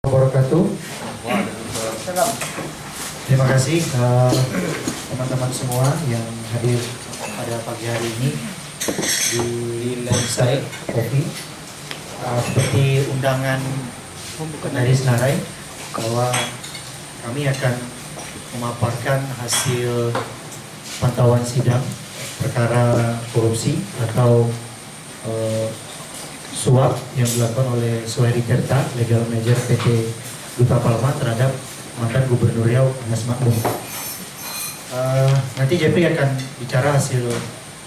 Wabarakatuh. Terima kasih teman-teman semua yang hadir pada pagi hari ini di Bonsai Coffee. Seperti undangan dari Senarai bahwa kami akan memaparkan hasil pantauan sidang perkara korupsi atau suap yang dilakukan oleh Suhairi Tirta, Legal Manager PT Duta Palma terhadap mantan Gubernur Riau Anas Makmun. Nanti Jeffrey akan bicara hasil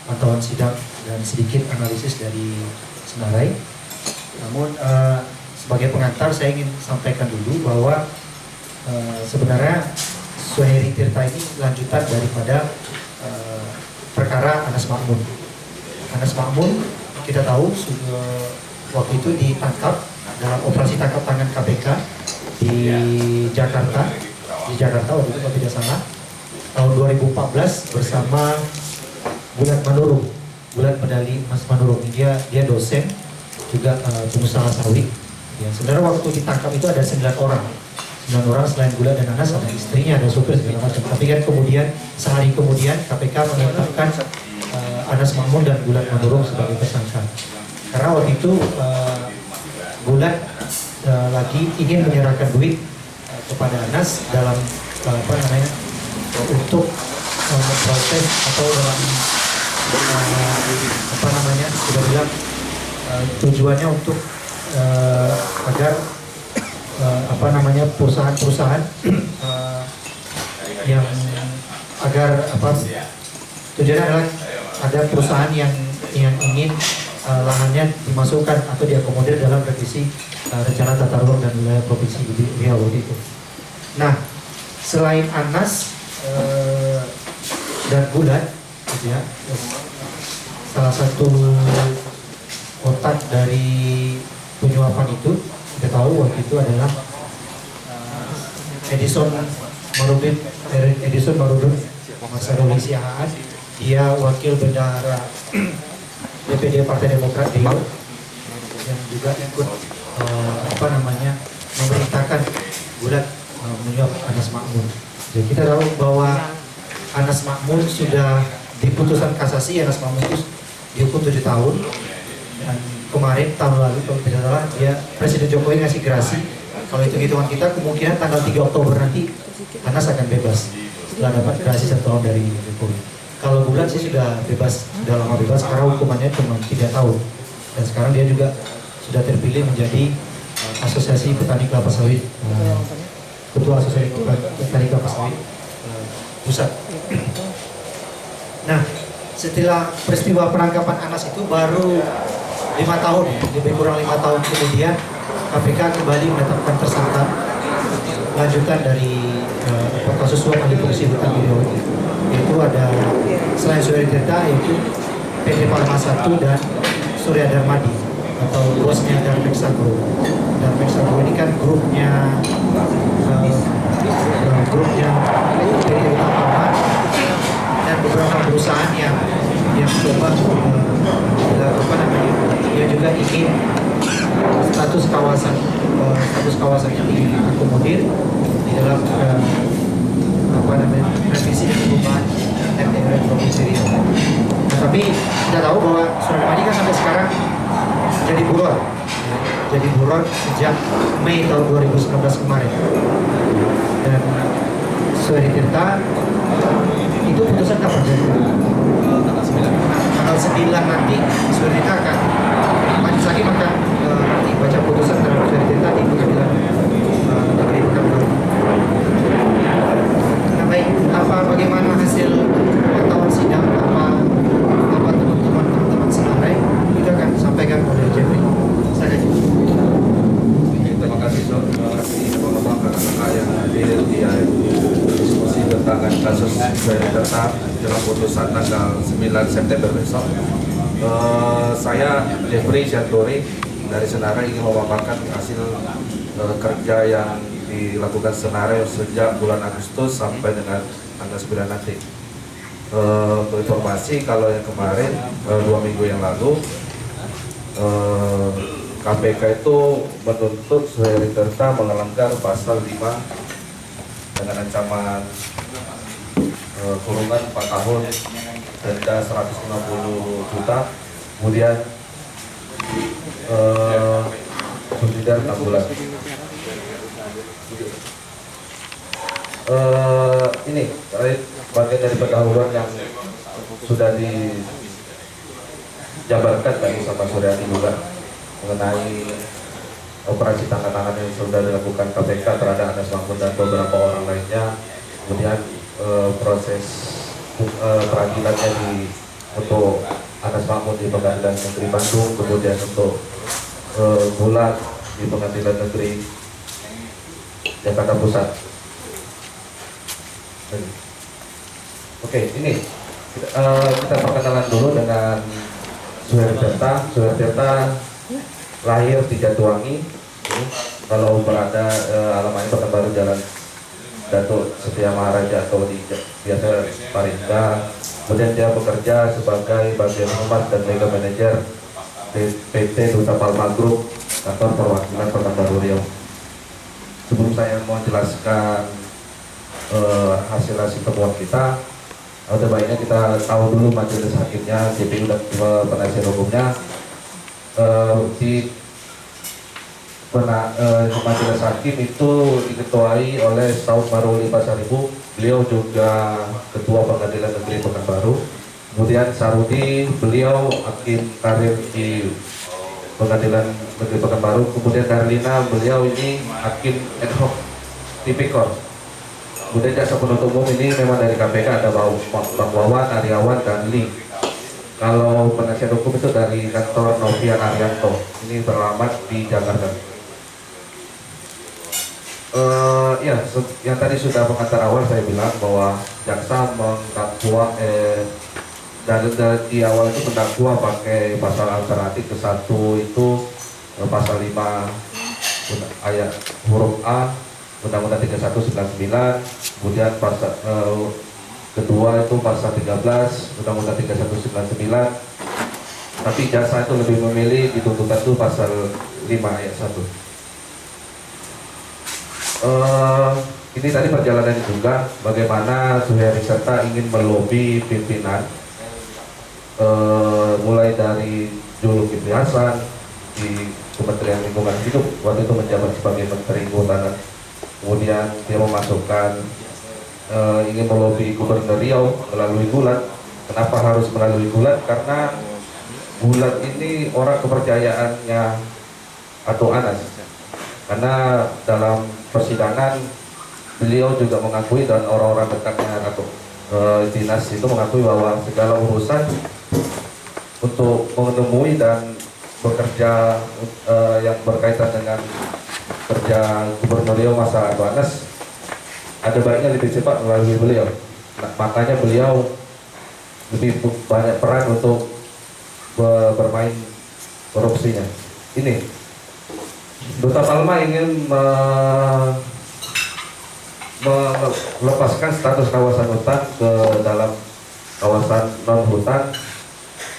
pantauan sidang dan sedikit analisis dari Senarai. Namun sebagai pengantar saya ingin sampaikan dulu bahwa sebenarnya Suhairi Tirta ini lanjutan daripada perkara Anas Makmun. Anas Makmun kita tahu waktu itu ditangkap dalam operasi tangkap tangan KPK di Jakarta waktu itu kalau tidak salah tahun 2014 bersama Bulan Manurung, Bulan Medali Emas Manurung. Dia dosen juga pengusaha sawit. Ya, sebenarnya waktu ditangkap itu ada 9 orang selain Bulan dan Anas, ada istrinya, ada supir segala macam. Tapi kan kemudian sehari kemudian KPK menetapkan Anas Makmun dan Bulan Manurung sebagai tersangka. Karena waktu itu Bulan lagi ingin menyerahkan duit kepada Anas dalam untuk proses atau dalam sudah bilang tujuannya untuk agar perusahaan-perusahaan yang agar tujuannya adalah ada perusahaan yang ingin lahannya dimasukkan atau diakomodir dalam revisi rencana tata ruang dan wilayah provinsi Riau itu. Nah, selain Anas dan Bulan, gitu ya, salah satu otak dari penyuapan itu kita tahu waktu itu adalah Edison Marudin Masadoli Siahaan. Dia wakil bendahara DPD Partai Demokrat Riau yang juga ikut memerintahkan Bulan menyuap Anas Makmun. Jadi kita tahu bahwa Anas Makmun sudah diputusan kasasi. Anas Makmun itu dihukum 7 tahun dan kemarin tahun lalu kalau tidak salah dia Presiden Jokowi ngasih gerasi kalau hitung-hitungan kita kemungkinan tanggal 3 Oktober nanti Anas akan bebas setelah dapat gerasi 1 tahun dari Jokowi. Kalau Bulan sih sudah bebas, sudah lama bebas karena hukumannya cuma 3 tahun. Dan sekarang dia juga sudah terpilih menjadi Asosiasi Petani Kelapa Sawit, Ketua Asosiasi Petani Kelapa Sawit Pusat. Nah, setelah peristiwa penangkapan Anas itu baru 5 tahun, lebih kurang 5 tahun kemudian KPK kembali menetapkan tersangka lanjutan dari kasus suap ahli fungsi hutan di Riau. Yaitu ada selain Suhairi Tirta yaitu PT Palma 1 dan Surya Darmadi atau bosnya Darmex Agro. Darmex Agro ini kan grupnya PT Palma dan beberapa perusahaan yang coba dia juga ingin status kawasannya diakomodir di dalam revisi dan perubahan RT Provinsi Riau. Nah, tapi kita tahu bahwa Surya Darmadi kan sampai sekarang jadi buron sejak Mei tahun 2019 kemarin. Dan Suhairi Tirta itu putusan kapan? Tanggal 9 nanti Suhairi Tirta akan majelis hakim akan baca putusan terhadap Suhairi Tirta di pengadilan negeri Pekanbaru. Nah, baik, bagaimana hasil pantauan sidang, apa teman-teman Senarai itu akan sampaikan oleh Jeffrey. Terima kasih teman-teman kakak yang hadir di diskusi tentang kasus Suhairi Tirta dalam putusan tanggal 9 September besok. Saya Jeffrey Syanturi dari Senarai ingin memaparkan hasil kerja yang dilakukan Senarai sejak bulan Agustus sampai dengan tanggal 9 nanti. Untuk informasi, kalau yang kemarin 2 minggu yang lalu KPK itu menuntut Suherserta melanggar pasal 5 dengan ancaman kurungan 4 tahun, denda 150 juta, kemudian subsidiar 6 bulan. Ini bagian dari pendahuluan yang sudah dijabarkan tadi sama Suryani juga mengenai operasi tangan-tangan yang sudah dilakukan KPK terhadap Anas Mahmud dan beberapa orang lainnya. Kemudian proses peradilannya untuk Anas Mahmud di Pengadilan Negeri Bandung, kemudian untuk Bulat di Pengadilan Negeri Jakarta Pusat. Oke, ini kita perkenalan dulu dengan Suherserta. Suherserta lahir di Jatiwangi. Kalau berada alamatnya Pekanbaru Jalan Datuk Setia Maharaja atau di biasa Paringga. Kemudian dia bekerja sebagai bagian humas dan legal manager di PT Duta Palma Group, kantor perwakilan Pekanbaru Riau. Sebelum saya mau jelaskan hasil temuan kita, ada baiknya kita tahu dulu majelis hakimnya, JPU dan penasihat hukumnya. Di majelis hakim itu diketuai oleh Saud Maruli Pasaribu, beliau juga ketua Pengadilan Negeri Pekanbaru. Kemudian Sarudi, beliau hakim karir di Pengadilan Negeri Pekanbaru. Kemudian Darlina, beliau ini hakim ad hoc tipikor. Kemudian jaksa penuntut umum ini memang dari KPK, ada Bang Wawan, Aryawan, dan Lee. Kalau penasihat hukum itu dari kantor Novian Arianto, ini beralamat di Jakarta. Yang tadi sudah pengantar awal saya bilang bahwa jaksa mendakwa dari awal itu mendakwa pakai pasal alternatif ke satu itu pasal 5 ayat huruf A Undang-Undang 3199, kemudian pasal kedua itu pasal 13 Undang-Undang 3199. Tapi jaksa itu lebih memilih dituntutan itu pasal 5 ayat 1. Ini tadi perjalanan juga bagaimana Suherserta ingin melobi pimpinan, mulai dari Zulkifli Hasan di Kementerian Lingkungan Hidup, waktu itu menjabat sebagai Menteri Kehutanan. Kemudian dia memasukkan ingin melobi Gubernur Riau melalui Bulat. Kenapa harus melalui Bulat? Karena Bulat ini orang kepercayaannya atau Anas. Karena dalam persidangan beliau juga mengakui dan orang-orang dekatnya atau dinas itu mengakui bahwa segala urusan untuk menemui dan bekerja yang berkaitan dengan kerja Gubernur Riau masa Anas ada baiknya lebih cepat melalui beliau. Nah, makanya beliau lebih banyak peran untuk bermain korupsinya. Ini Duta Palma ingin melepaskan status kawasan hutan ke dalam kawasan non hutan.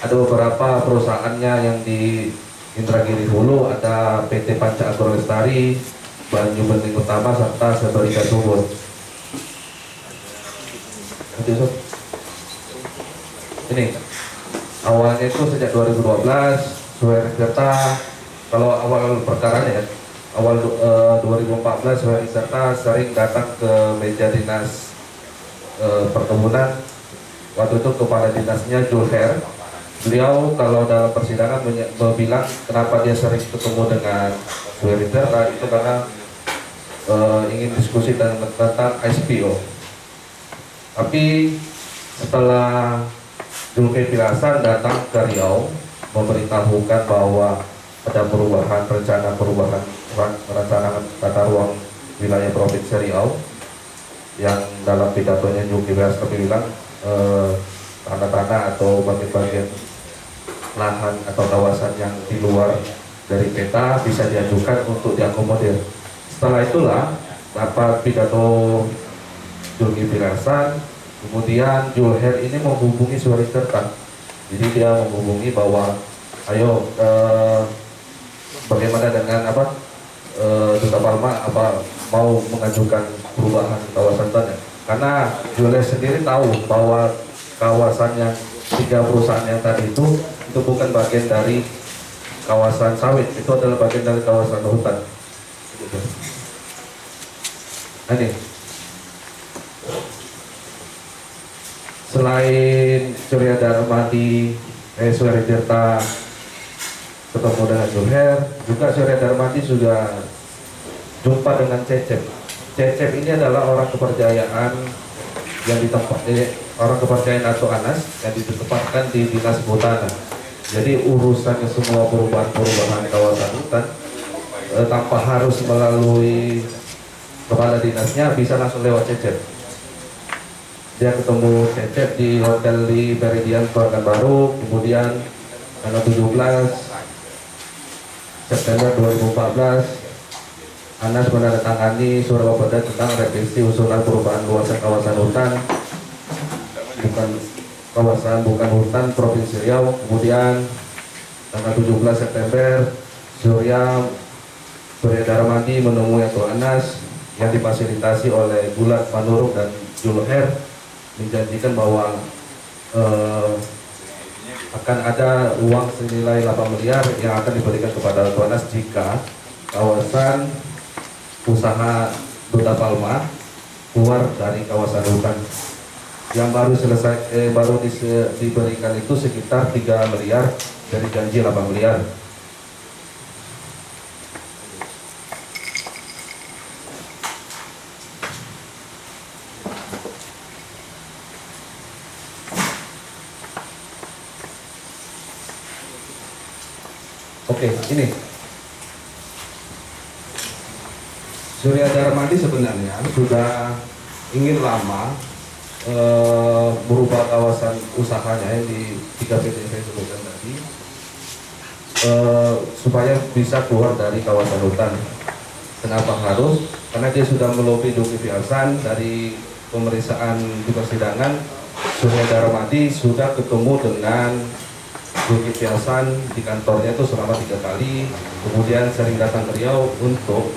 Ada beberapa perusahaannya yang di Indragiri Hulu, ada PT Panca Agrolestari, Banyu Bening Utama, serta Sebarika Subur. Ini awalnya itu sejak 2012 Suherserta, kalau awal perkaranya ya, awal 2014 Suherserta sering datang ke meja dinas perkebunan. Waktu itu kepala dinasnya Julher. Beliau kalau dalam persidangan bilang kenapa dia sering ketemu dengan Suherserta itu karena ingin diskusi tentang SPO. Tapi setelah Zulkifli Hasan datang ke Riau memberitahukan bahwa ada rencana perubahan tata ruang wilayah Provinsi Riau, yang dalam pidatonya Zulkifli Hasan bilang tanah-tanah atau bagian-bagian lahan atau kawasan yang di luar dari peta bisa diajukan untuk diakomodir. Setelah itulah dapat pidato Zulkifli Hasan, kemudian Julher ini menghubungi Suherserta. Jadi dia menghubungi bahwa ayo bagaimana dengan Duta Palma mau mengajukan perubahan kawasan hutan ya? Karena Julius sendiri tahu bahwa kawasan yang 3 perusahaan yang tadi itu bukan bagian dari kawasan sawit, itu adalah bagian dari kawasan hutan. Gitu. Nah, ini selain Surya Darmadi, Surya Tirta ketemu dengan Julher, juga Surya Darmadi sudah jumpa dengan Cecep. Cecep ini adalah orang kepercayaan yang orang kepercayaan Dato' Anas yang ditempatkan di Dinas Kehutanan. Jadi urusannya semua perubahan kawasan hutan tanpa harus melalui kepala dinasnya, bisa langsung lewat Cecep. Dia ketemu Cecep di hotel di Meridian Pekanbaru, kemudian tanggal 17 September 2014 Anas menandatangani surat wapda tentang revisi usulan perubahan luasan kawasan hutan bukan hutan Provinsi Riau. Kemudian tanggal 17 September Surya Darmadi menemui Dato' Anas yang difasilitasi oleh Bulat Manurung dan Julher, menjanjikan bahwa akan ada uang senilai 8 miliar yang akan diberikan kepada Dato' Anas jika kawasan usaha Duta Palma keluar dari kawasan hutan. Yang baru diberikan itu sekitar 3 miliar dari janji 8 miliar. Oke, ini Surya Darmadi sebenarnya sudah ingin lama merubah kawasan usahanya yang di 3 PT yang saya sebutkan tadi supaya bisa keluar dari kawasan hutan. Kenapa harus? Karena dia sudah melobi Zulkifli Hasan. Dari pemeriksaan di persidangan, Surya Darmadi sudah ketemu dengan Zulkifli Hasan di kantornya itu selama 3 kali, kemudian sering datang ke Riau untuk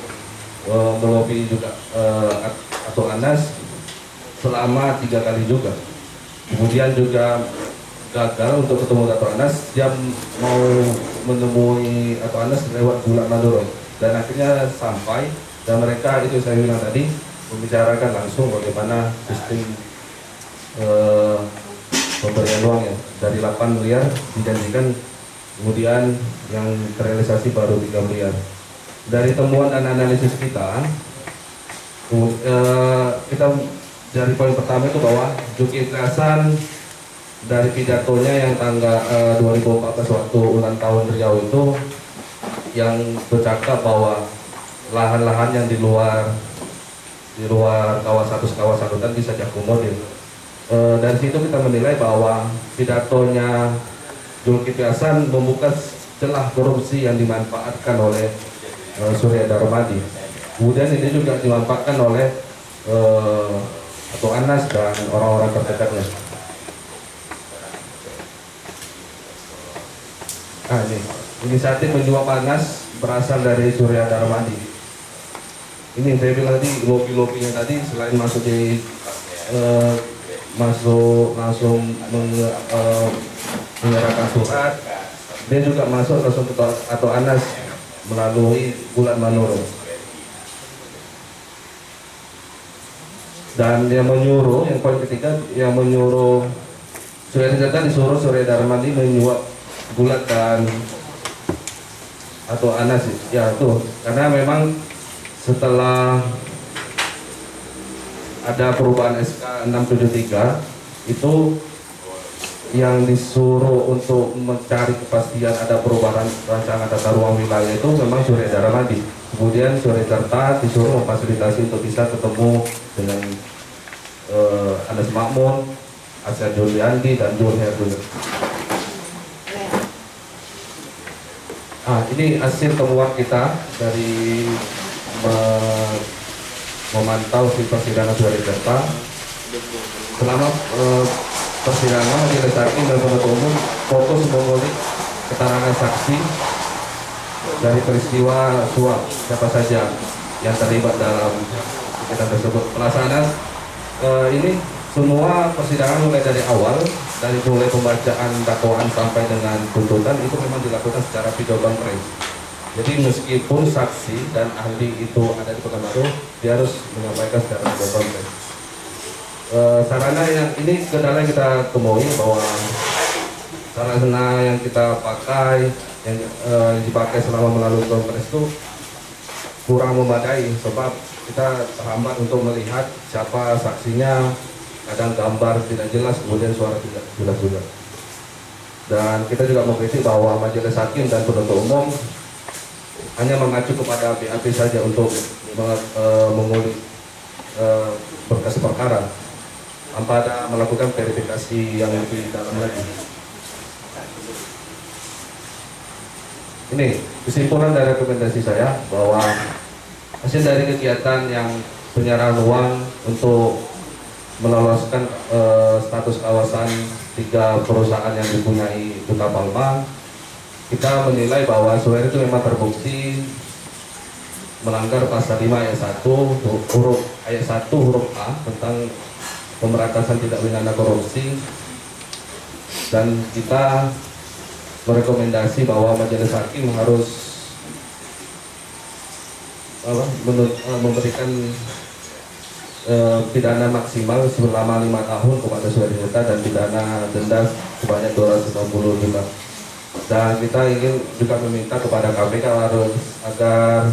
melobi juga Dato' Anas selama 3 kali juga. Kemudian juga gagal untuk ketemu Dato' Anas, dia mau menemui Dato' Anas lewat Bulat Manurung, dan akhirnya sampai, dan mereka itu saya bilang tadi membicarakan langsung bagaimana sistem pemberian uang ya, dari 8 miliar dijanjikan, kemudian yang terrealisasi baru 3 miliar. Dari temuan dan analisis kita dari poin pertama itu bahwa Zulkifli Hasan dari pidatonya yang tanggal 2014 waktu ulang tahun Riau itu yang bercakap bahwa lahan-lahan yang di luar kawasan hutan bisa diakomodir. Dari situ kita menilai bahwa pidatonya Zulkifli Hasan membuka celah korupsi yang dimanfaatkan oleh Surya Darmadi. Kemudian ini juga dimanfaatkan oleh Dato' Anas dan orang-orang terdekatnya. Nah, ini inisiatif menjual panas berasal dari Surya Darmadi. Ini saya bilang tadi, lobi-lobinya tadi selain masuk di langsung menyerahkan surat, dia juga masuk langsung ke Dato' Anas melalui Bulat Manurung. Dan yang menyuruh, yang poin ketiga, yang menyuruh disuruh Surya Darmadi menyuap Bulat dan Dato' Anas ya tuh, karena memang setelah ada perubahan SK 673 itu yang disuruh untuk mencari kepastian ada perubahan rancangan tata ruang wilayah itu memang Surya Darmadi. Kemudian Surya Tirta disuruh memfasilitasi untuk bisa ketemu dengan Anas Makmun, Asya Juliandi dan Julher juga. Ini hasil temuan kita dari memantau si persidangan Surya Tirta. Selama persidangan majelis hakim dan penuntut umum fokus mengulik keterangan saksi dari peristiwa suap siapa saja yang terlibat dalam kegiatan tersebut. Pelaksanaan ini semua persidangan mulai dari awal, dari mulai pembacaan dakwaan sampai dengan tuntutan itu memang dilakukan secara video conference. Jadi meskipun saksi dan ahli itu ada di Pekanbaru, dia harus menyampaikan secara video conference. Sarana yang ini kendala yang kita temui bahwa sarana yang kita pakai, yang dipakai selama melalui konferensi itu kurang memadai, sebab kita terhambat untuk melihat siapa saksinya, kadang gambar tidak jelas, kemudian suara tidak jelas juga. Dan kita juga mengkritik bahwa majelis hakim dan penuntut umum hanya mengacu kepada BAP saja untuk mengulik berkas perkara, tanpa ada melakukan verifikasi yang lebih dalam lagi. Ini kesimpulan dari rekomendasi saya bahwa hasil dari kegiatan yang penyerahan uang untuk meloloskan status kawasan 3 perusahaan yang dipunyai Duta Palma, kita menilai bahwa Suher itu memang terbukti melanggar pasal 5 ayat 1 huruf A tentang pemberantasan tindak pidana korupsi, dan kita merekomendasi bahwa majelis hakim harus memberikan pidana maksimal selama 5 tahun kepada Suherdiata dan pidana denda sebanyak 260 juta. Dan kita ingin juga meminta kepada KPK agar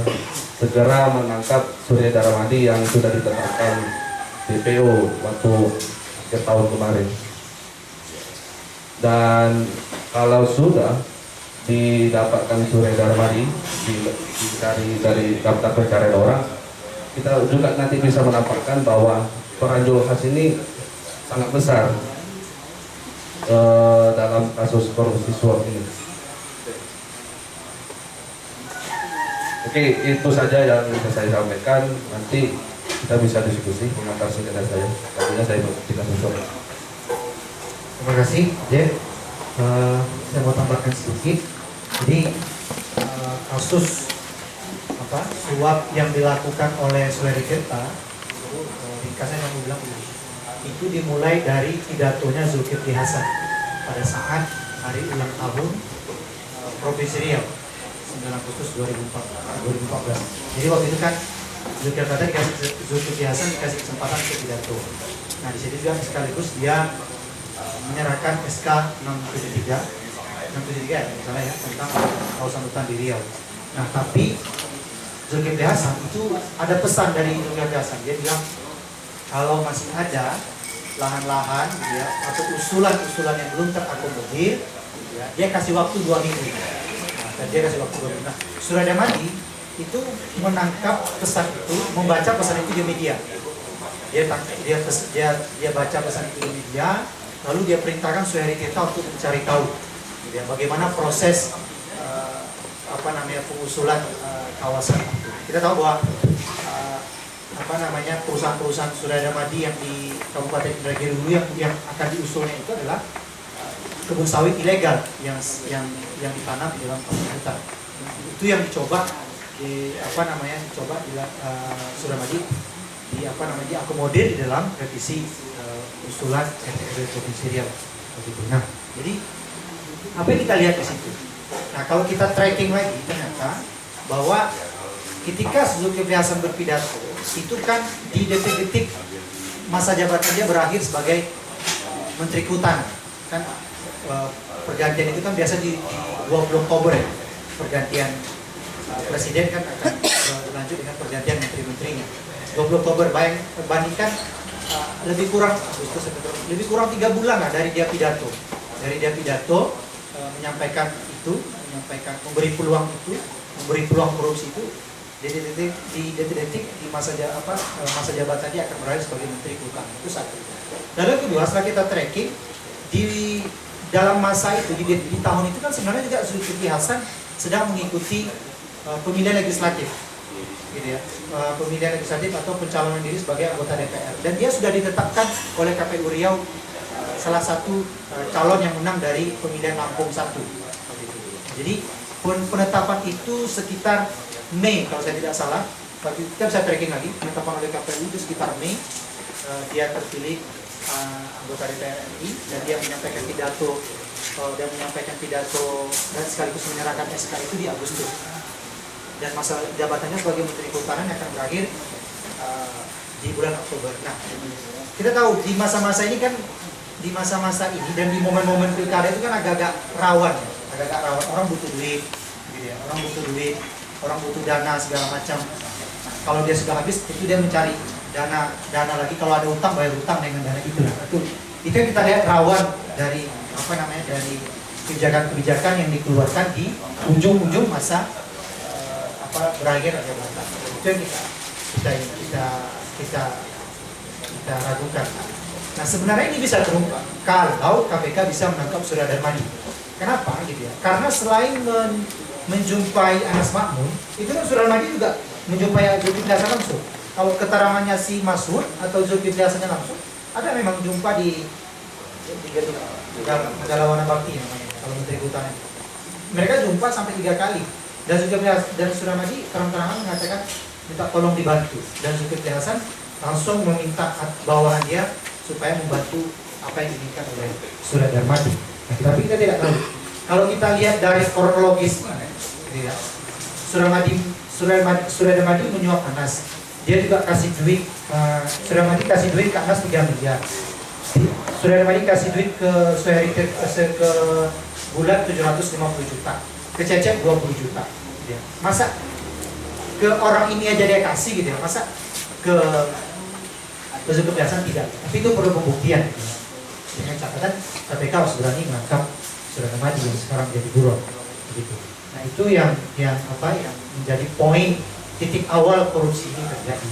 segera menangkap Surya Daramadi yang sudah ditetapkan DPO waktu akhir tahun kemarin. Dan kalau sudah didapatkan Surya Daramadi dari daftar pencarian orang, kita juga nanti bisa menampakkan bahwa peran Julhas ini sangat besar dalam kasus korupsi suap ini. Oke, itu saja yang bisa saya sampaikan. Nanti kita bisa diskusi mengantar sekedar saya. Tadinya saya dikasih sore. Terima kasih, Jeff. Saya mau tambahkan sedikit. Jadi kasus suap yang dilakukan oleh Suherdiata, ringkasnya yang bilang itu dimulai dari pidatonya Zulkifli Hasan pada saat hari ulang tahun Provinsi Riau 9 Agustus 2014. Jadi waktu itu kan Zulkifli Hasan dikasih kesempatan untuk pidato. Nah di situ juga sekaligus dia menyerahkan SK 673 ya misalnya ya, tentang kawasan hutan di Riau. Nah tapi Zulkifli Hasan itu ada pesan dari Zulkifli Hasan, dia bilang kalau masih ada lahan-lahan ya, atau usulan-usulan yang belum terakomodir ya, dia kasih waktu 2 minggu. Dan dia kasih waktu 2 minggu. Nah, Surya Daramadi itu menangkap pesan itu, membaca pesan itu di media. Dia baca pesan itu di media, lalu dia perintahkan Suherdiata untuk mencari tahu ya, bagaimana proses pengusulan kawasan itu. Kita tahu bahwa perusahaan-perusahaan Surya Daramadi yang di Kabupaten Indragiri dulu yang akan diusulnya itu adalah kebun sawit ilegal yang ditanam di dalam kawasan hutan. Itu yang dicoba Surya Daramadi diakomodir di dalam revisi usulan RPRD Provinsi Riau. Nah, jadi apa yang kita lihat di situ? Nah, kalau kita tracking lagi ternyata bahwa ketika Zulkifli Hasan berpidato itu kan di detik-detik masa jabatan dia berakhir sebagai Menteri Kehutanan kan, pergantian itu kan biasa di 20 Oktober ya, pergantian presiden kan akan berlanjut dengan pergantian menteri-menterinya 20 Oktober. Bandingkan lebih kurang 3 bulan lah dari dia pidato menyampaikan memberi peluang korupsi itu di detik-detik di masa jabatan dia akan berakhir sebagai Menteri Kehutanan. Itu satu. Lalu yang kedua, setelah kita tracking di dalam masa itu di tahun itu kan sebenarnya juga Zulkifli Hasan sedang mengikuti pemilihan legislatif, gitu ya, pemilihan legislatif atau pencalonan diri sebagai anggota DPR, dan dia sudah ditetapkan oleh KPU Riau salah satu calon yang menang dari pemilihan Lampung 1. Jadi penetapan itu sekitar Mei kalau saya tidak salah. Waktu itu kan saya tracking lagi, penetapan oleh KPU itu sekitar Mei. Dia terpilih anggota DPR RI dan dia menyampaikan pidato dan sekaligus menyerahkan SK itu di Agustus. Dan masa jabatannya sebagai Menteri Kehutanan akan berakhir di bulan Oktober. Nah, kita tahu di masa-masa ini kan, di masa-masa ini dan di momen-momen pilkada itu kan agak-agak rawan, orang butuh duit, gitu ya. Orang butuh dana segala macam. Kalau dia sudah habis, itu dia mencari dana lagi. Kalau ada utang, bayar utang dengan dana itu. Itu yang kita lihat rawan dari dari kebijakan-kebijakan yang dikeluarkan di ujung-ujung masa berakhir jabatan. Itu yang kita ragukan. Nah, sebenarnya ini bisa terungkap kalau KPK bisa menangkap Surya Darmadi. Kenapa gitu ya? Karena selain menjumpai Anas Makmun, itu kan Surya Darmadi juga menjumpai Zulkifli Hasan langsung. Kalau keterangannya si Masud atau Zulkifli Hasan langsung, ada memang jumpa di Negarawana Bakti namanya, kalau Menteri Kehutanan. Mereka jumpa sampai 3 kali. Dan Zulkifli dan Surya Darmadi terang-terangan mengatakan minta tolong dibantu. Dan Zulkifli Hasan langsung meminta bawahan dia supaya membantu apa yang diinginkan oleh Surya Darmadi. Nah, tapi kita tidak tahu. Kalau kita lihat dari kronologis, gitu ya, Surya Darmadi menyuap Anas. Dia juga kasih duit. Surya Darmadi kasih duit ke Anas 3 miliar. Surya Darmadi kasih duit ke Suheri ke bulan 750 juta. Ke Cecep 20 juta. Ya. Masa ke orang ini aja dia kasih gitu ya? Masa ke Zulkifli Hasan tidak? Tapi itu perlu pembuktian. Gitu. Dengan catatan KPK harus berani menangkap Surya Darmadi yang sekarang jadi buron. Gitu. Nah, itu yang menjadi poin titik awal korupsi ini terjadi.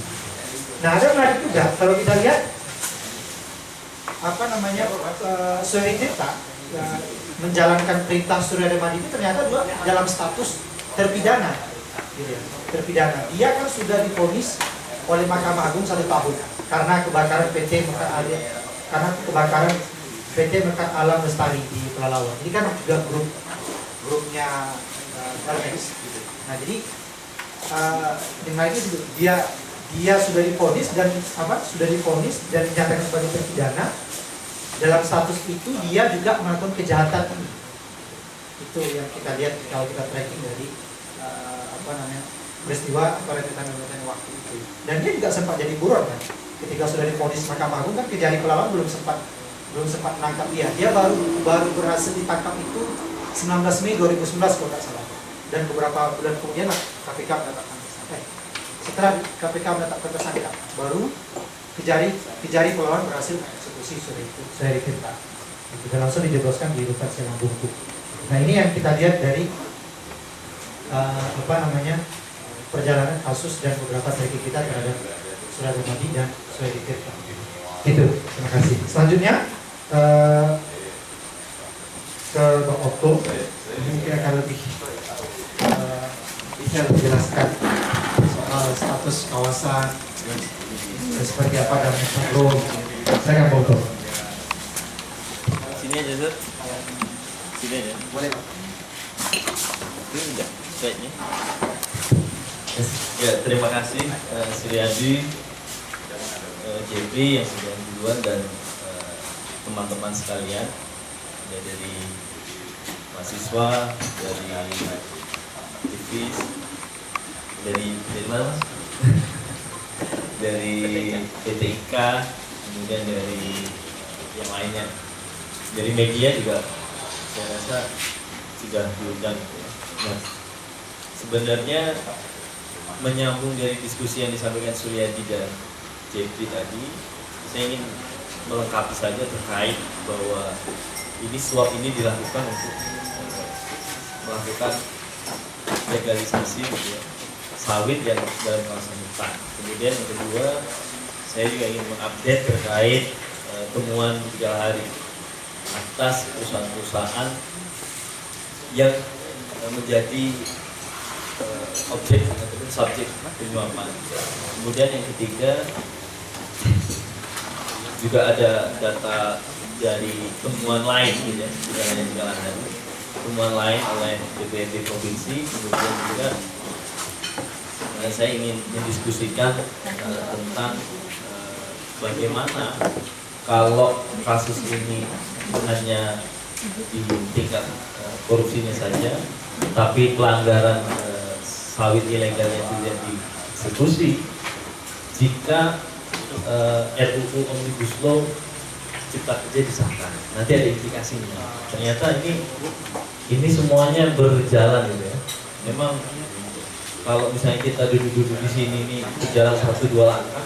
Nah, ada menarik juga kalau kita lihat Suheri Tirta menjalankan perintah Surya Darmadi itu ternyata juga dalam status terpidana. Gitu ya, terpidana. Dia kan sudah divonis oleh Mahkamah Agung 1 tahun karena kebakaran PT Mekat Alam Lestari di Pelalawan. Ini kan juga grupnya Darmais. Gitu. Nah, jadi dengan itu dia sudah divonis dan dinyatakan sebagai terpidana. Dalam status itu dia juga melakukan kejahatan ini. Itu yang kita lihat kalau kita tracking dari peristiwa perekrutan waktu itu. Dan dia juga sempat jadi buron kan. Ketika sudah divonis Mahkamah Agung kan Kejari Pelalawan belum sempat menangkap dia. Dia baru berhasil ditangkap itu 19 Mei 2019 kalau tidak salah. Dan beberapa bulan kemudian KPK menetapkan tersangka. Setelah KPK menetapkan tersangka, baru Kejari Pelalawan berhasil mengeksekusi Suheri Tirta. Dan langsung dijebloskan di Rutan Selang Bungku. Nah, ini yang kita lihat dari perjalanan kasus dan beberapa tracking kita terhadap Surya Darmadi dan Suheri Tirta. Itu, terima kasih. Selanjutnya ke Bang Okto, mungkin akan lebih bisa menjelaskan soal status kawasan seperti apa dan makro. Saya akan foto. Sini aja, Zul. Sini aja. Boleh, Pak. Ini enggak slide-nya. Ya, terima kasih Suryadi, JP yang sudah duluan dan teman-teman sekalian, dari mahasiswa, dari aktivis, dari mana? Dari PTIK, kemudian dari yang lainnya, dari media juga saya rasa sudah diundang. Nah, sebenarnya menyambung dari diskusi yang disampaikan Suryadi dan JP tadi, saya ingin melengkapi saja terkait bahwa ini suap ini dilakukan untuk melakukan legalisasi gitu ya, sawit yang dalam kawasan hutan. Kemudian yang kedua, saya juga ingin mengupdate terkait temuan 3 hari atas perusahaan-perusahaan yang menjadi objek ataupun subjek penyuapan. Kemudian yang ketiga, juga ada data dari temuan lain gitu ya, tidak hanya 3 hari. pertemuan lain oleh DPRD provinsi, kemudian juga saya ingin mendiskusikan tentang bagaimana kalau kasus ini hanya di tingkat korupsinya saja, tapi pelanggaran sawit ilegalnya tidak dieksekusi. Jika RUU Omnibus Law Cipta Kerja disahkan, nanti ada implikasinya. Ternyata ini semuanya berjalan gitu ya. Memang kalau misalnya kita duduk-duduk di sini ini berjalan 1-2 langkah,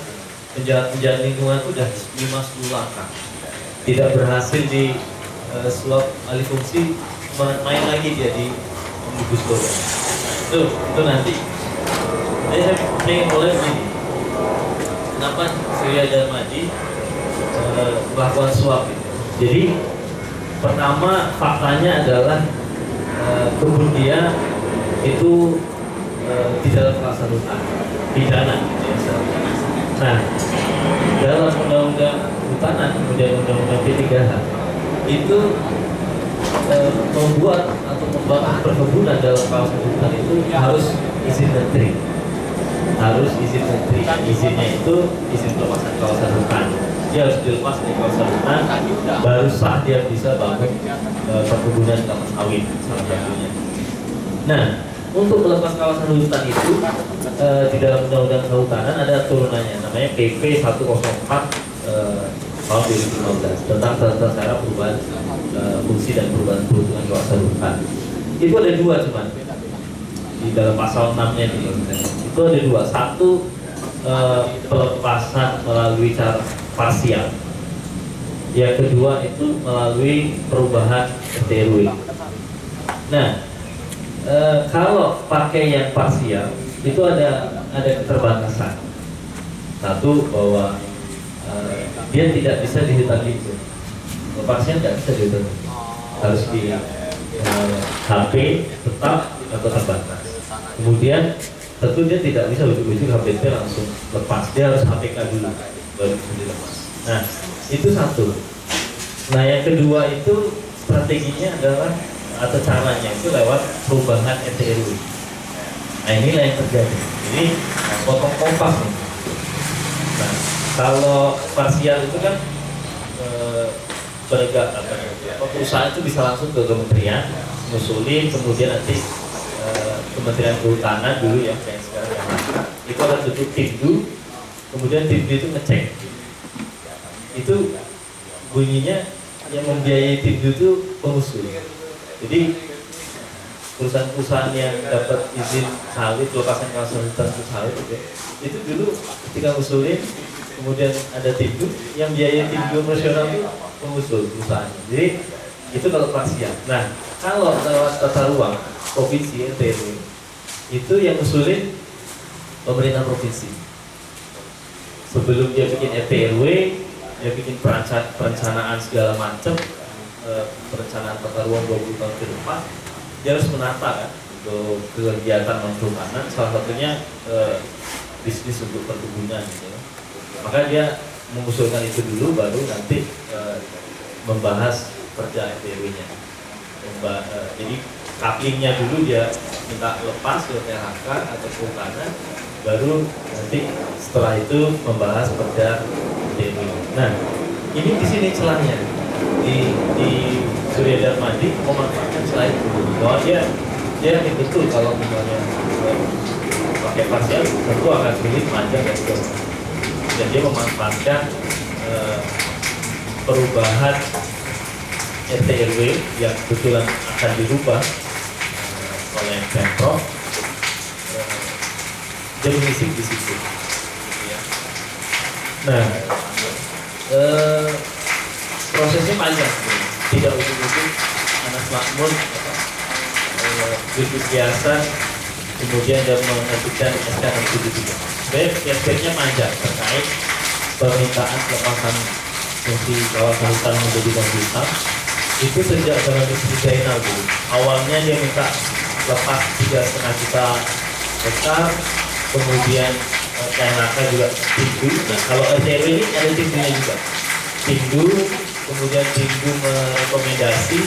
penjalan lingkungan itu udah 5-10 langkah. Tidak berhasil di suap alih fungsi, main lagi dia di Omnibus Law. Itu nanti. Saya ingin mulai begini. Kenapa Surya Darmadi melakukan suap itu? Jadi pertama faktanya adalah kebun dia itu di dalam kawasan hutan pidana. Nah, dalam undang-undang hutanan, kemudian undang-undang P3H itu membuat atau membangun perkebunan dalam kawasan hutan itu harus izin menteri. Harus izin menteri. Izinnya itu izin pelepasan kawasan hutan. Dia harus dilepas dari kawasan hutan, baru sah dia bisa bangun perkebunan kelapa sawit salah satunya. Nah, untuk melepas kawasan hutan itu di dalam undang-undang kehutanan ada turunannya, namanya PP 104 tahun 2015 tentang tata cara perubahan fungsi dan perubahan peruntukan kawasan hutan. Itu ada 2 cuman di dalam pasal 6-nya itu ada 2. Satu, pelepasan melalui cara parsial. Yang kedua itu melalui perubahan RT/RW. Nah, kalau pakai yang parsial itu ada keterbatasan. Satu, bahwa dia tidak bisa di hutan lindung. Parsial tidak bisa di hutan lindung. Harus di HP tetap atau terbatas. Kemudian tentu dia tidak bisa ujuk-ujuk HPT langsung lepas. Dia harus HPK dulu baru bisa dilepas. Nah, itu satu. Nah, yang kedua itu strateginya adalah atau caranya itu lewat perubahan RT/RW. Nah, inilah yang terjadi. Jadi potong kompas nih. Nah, kalau parsial itu kan perusahaan itu bisa langsung ke kementerian, ngusulin, kemudian nanti Kementerian Kehutanan dulu ya kayak sekarang yang itu akan bentuk timdu, kemudian timdu itu ngecek. Itu bunyinya yang membiayai timdu itu pengusul. Jadi perusahaan-perusahaan yang dapat izin sawit, pelepasan kawasan hutan untuk sawit itu dulu ketika ngusulin, kemudian ada timdu yang biaya timdu operasional itu pengusul perusahaannya. Jadi itu kalau parsial. Nah, kalau lewat tata ruang provinsi RT/RW itu yang ngusulin pemerintah provinsi. Sebelum dia bikin RT/RW, dia bikin perencanaan segala macam, perencanaan tata ruang 20 tahun ke depan, dia harus menata kan untuk kegiatan non-kehutanan, salah satunya bisnis untuk perkebunan gitu. Maka dia mengusulkan itu dulu, baru nanti membahas perda RT/RW-nya. Jadi couplingnya dulu dia minta lepas ke PHK atau kehutanan, baru nanti setelah itu membahas perda RT/RW. Nah, ini di sini celahnya di Surya Darmadi memanfaatkan celah itu bahwa dia yakin betul kalau misalnya pakai parsial tentu akan sulit, panjang dan sebagainya. Dan dia memanfaatkan perubahan RT/RW yang kebetulan akan dirubah oleh Pemprov, dia mengisi di situ. Nah, prosesnya panjang, tidak ujuk-ujuk anak makmur duduk biasa, kemudian dia mengajukan SK 673. Sebenarnya aspeknya panjang terkait permintaan pelepasan fungsi kawasan hutan menjadi kawasan hutan. Itu sejak zaman Menteri Zainal dulu. Awalnya dia minta lepas 3,5 juta hektar, kemudian KNK juga tindu. Nah, kalau RT/RW ini ada tindunya juga. Tindu, kemudian tindu merekomendasi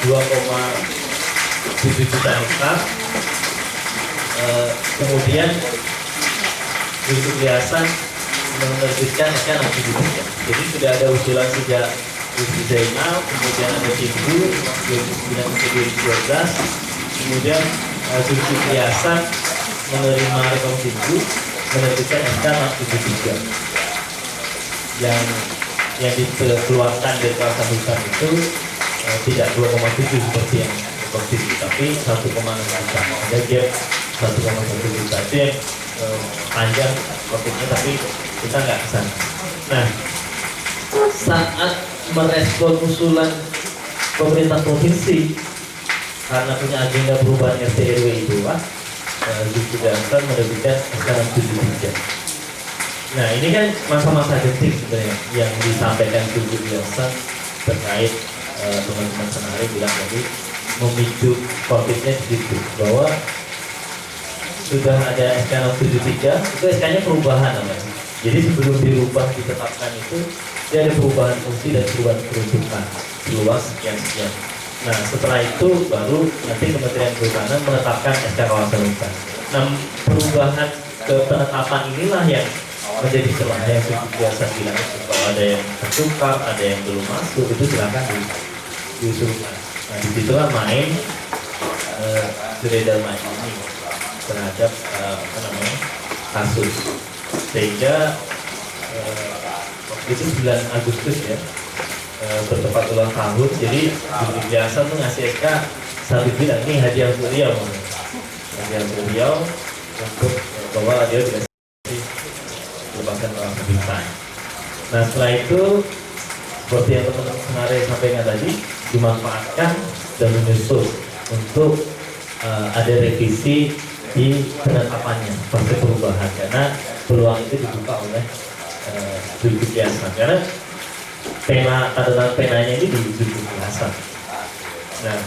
2,7 juta hektar. Kemudian Zulkifli Hasan menerbitkan SK 673. Jadi sudah ada usulan sejak Lutfi Zainal, kemudian ada Timbul 2009-2012, kemudian Zulkifli Hasan menerima rekom Timbul menerbitkan SK 673 yang dikeluarkan dari kawasan hutan itu tidak 2,7 seperti yang rekom Timbul, tapi 1,6 juta. Ada gap 1,1 juta. Itu yang panjang topiknya, tapi kita nggak kesana. Nah, saat merespon usulan pemerintah provinsi karena punya agenda perubahan RT RW itu, Pak, Zulkifli Hasan menerbitkan SK 673. Nah, ini kan masa-masa genting sebenarnya yang disampaikan Zulkifli Hasan terkait teman-teman Senarai bilang tadi memicu konfliknya di situ, bahwa sudah ada SK 673, itu SK-nya perubahan namanya. Jadi sebelum dirubah ditetapkan itu dia ada perubahan fungsi dan perubahan peruntukan luas sekian. Nah, setelah itu baru nanti Kementerian Kehutanan menetapkan SK kawasan hutan. Nah, perubahan ke penetapan inilah yang menjadi celah yang Zulkifli Hasan bilang itu, kalau ada yang tertukar, ada yang belum masuk, itu silakan diusulkan. Nah, disitulah main beredar main ini terhadap kasus, sehingga itu 9 Agustus ya, bertepat ulang tahun. Jadi Zulkifli Hasan tuh ngasih SK satu bilang ini hadiah untuk Riau, untuk bahwa dia tidak merupakan kawasan hutan. Nah, setelah itu seperti yang teman-teman Senarai sampaikan tadi, dimanfaatkan dan menyusul untuk ada revisi di penetapannya partai perubahan, karena peluang itu dibuka oleh Zulkifli Hasan, karena tanda penanya ini di Zulkifli Hasan. Nah,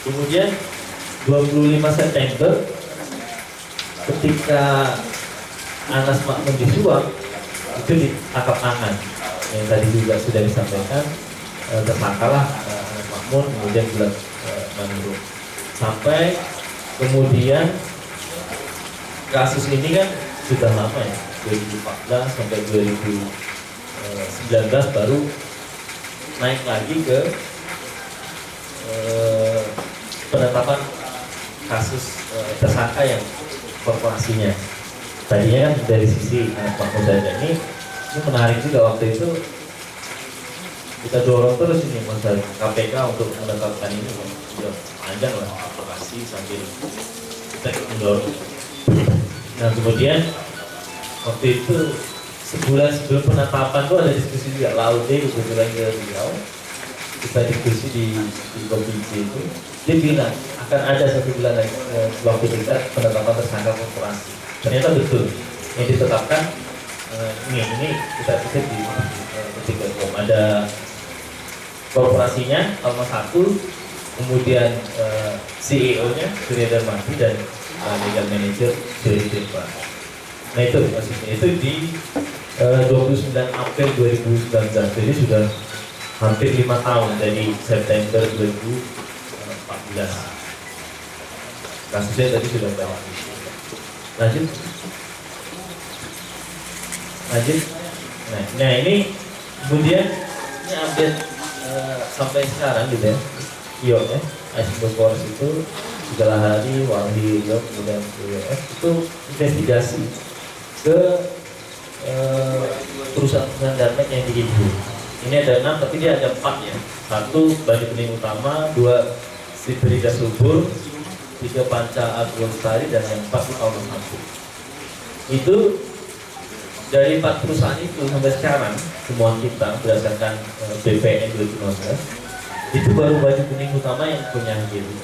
kemudian 25 September ketika Anas Makmun disuap, itu ditangkap tangan yang tadi juga sudah disampaikan, tersangkalah Anas Makmun, kemudian bulan Manurung, sampai kemudian kasus ini kan sudah lama ya, 2014 sampai 2019 baru naik lagi ke penetapan kasus tersangka yang korporasinya. Tadinya kan dari sisi Pak Mudanya ini menarik juga, waktu itu kita dorong terus ini masalah KPK untuk menetapkan ini, sudah panjang lah advokasi sambil kita mendorong. Nah, kemudian waktu itu sebulan sebelum penetapan tuh ada diskusi juga, Laude kebetulan ke Riau, kita diskusi di komisi itu, dia bilang akan ada 1 bulan lagi waktu kita penetapan tersangka korporasi. Ternyata betul yang ditetapkan ini kita pikir di Detik.com ada korporasinya Alma 1, kemudian CEO-nya Surya Darmati dan legal manager Surya Dirpa. Nah, itu maksudnya itu di 29 April 2019, jadi sudah hampir 5 tahun dari September 2014. Kasusnya tadi sudah banyak. Lanjut. Nah, ini kemudian ini update sampai sekarang gitu ya. IO ya, Bogor itu segala hari Walhi IO, kemudian IOF itu investigasi ke perusahaan-perusahaan darmek yang diimpor. Ini ada 6, tapi dia ada 4 ya. 1 Bani Bening Utama, 2 Sibrida Subur, 3 Panca Agrolestari, dan yang 4 Auto Mampu. Itu dari 4 perusahaan itu sampai sekarang temuan kita berdasarkan BPN 2015 itu baru Bani Bening Utama yang punya gitu.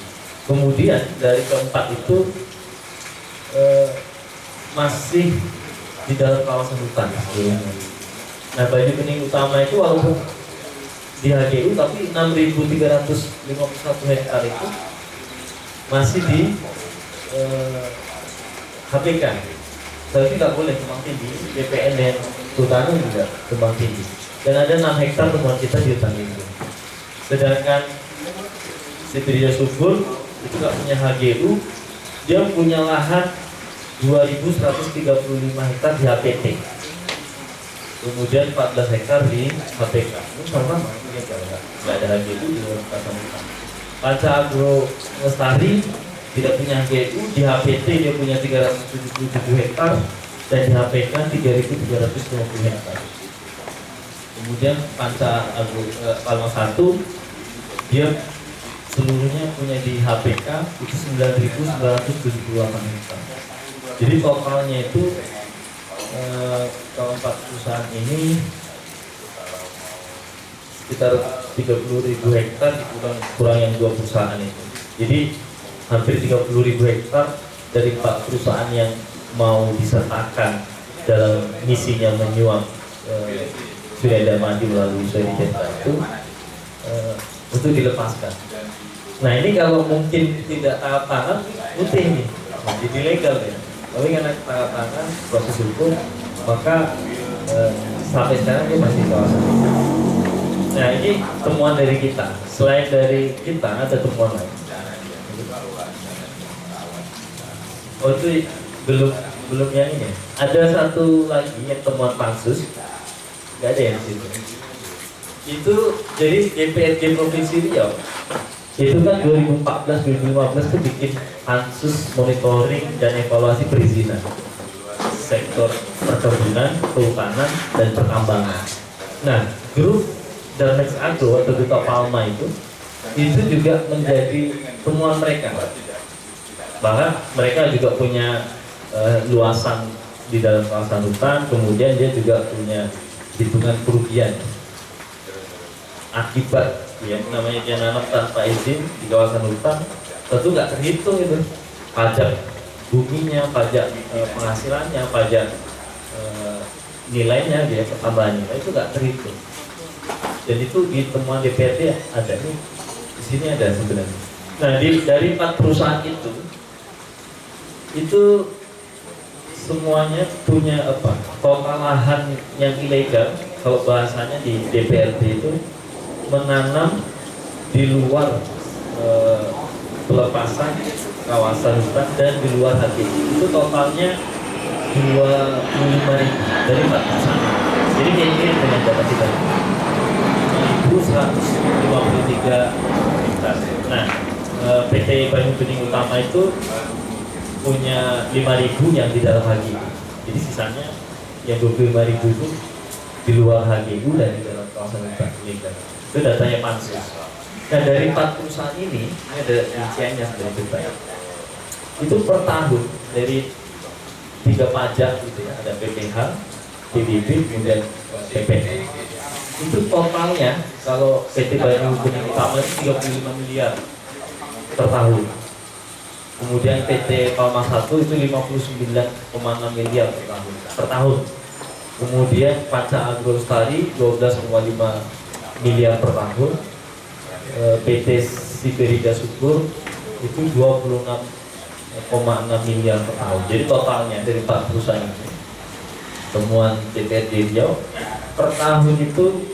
Kemudian dari keempat itu masih di dalam kawasan hutan. Nah, Bani Bening Utama itu walaupun di HGU tapi 6.351 hektar itu masih di HPK. Tapi nggak boleh tumbang tinggi. BPN dan Kehutanan juga tumbang tinggi. Dan ada 6 hektar temuan kita di hutan lindung. Sedangkan Siberia Subur itu nggak punya HGU, dia punya lahan 2.135 hektar di HPT, kemudian 14 hektar di HPK. Ini sama-sama nggak ada HGU di luar kawasan hutan. Panca Agro Lestari tidak punya HGU, di HPT dia punya 377 hektar dan di HPK 3.350 hektar. Kemudian Panca Agro Palma 1 dia seluruhnya punya di HPK itu 9.978 hektar. Jadi totalnya itu kalau 4 perusahaan ini sekitar 30.000 hektar kurang yang 2 perusahaan itu. Jadi hampir 30.000 hektar dari 4 perusahaan yang mau disertakan dalam misinya menyuap Surya Damadi melalui Surya Jenta itu untuk dilepaskan. Nah ini kalau mungkin tidak tangkap tangan, putih nih, jadi legal ya. Tapi karena tangkap tangan proses hukum, maka sampai sekarang dia masih kawasan. Nah ini temuan dari kita. Selain dari kita ada temuan lain. Oh itu belum yang ini. Ada satu lagi yang temuan pansus, nggak ada yang di situ. Itu jadi DPRD Provinsi Riau itu kan 2014-2015 itu bikin pansus monitoring dan evaluasi perizinan sektor perkebunan, kehutanan, dan pertambangan. Nah, grup Dalmex Agro atau Duta Palma itu juga menjadi temuan mereka. Bahkan mereka juga punya luasan di dalam kawasan hutan, kemudian dia juga punya hitungan kerugian akibat yang namanya dia nanam tanpa izin di kawasan hutan, tentu nggak terhitung itu pajak buminya, pajak penghasilannya, pajak nilainya, dia pertambahannya itu nggak terhitung. Dan itu di temuan DPRD ada nih, di sini ada sebenarnya. Nah dari 4 perusahaan itu semuanya punya total lahan yang ilegal, kalau bahasanya di DPRD itu menanam di luar pelepasan kawasan hutan dan di luar HGU itu totalnya 25.000 dari 4 perusahaan. Jadi ini dengan data kita 1.153 hektar. Nah, PT Banyu Bening Utama itu punya 5.000 yang di dalam HGU. Jadi sisanya yang 25.000 itu di luar HGU dan di dalam kawasan hutan ilegal. Itu datanya pansus. Nah dari 4 perusahaan ini ada rinciannya sebenarnya berbayar. Itu per tahun dari 3 pajak gitu ya, ada PPH, PBB, kemudian PPN. Itu totalnya kalau PT Banyu Bening Utama itu 35 miliar per tahun. Kemudian PT Palma 1 itu 59,6 miliar per tahun. Kemudian Panca Agro Lestari 12,5 miliar per tahun. PT Siberia Subur itu 26,6 miliar per tahun. Jadi totalnya dari 4 perusahaan itu, temuan DPRD Riau per tahun itu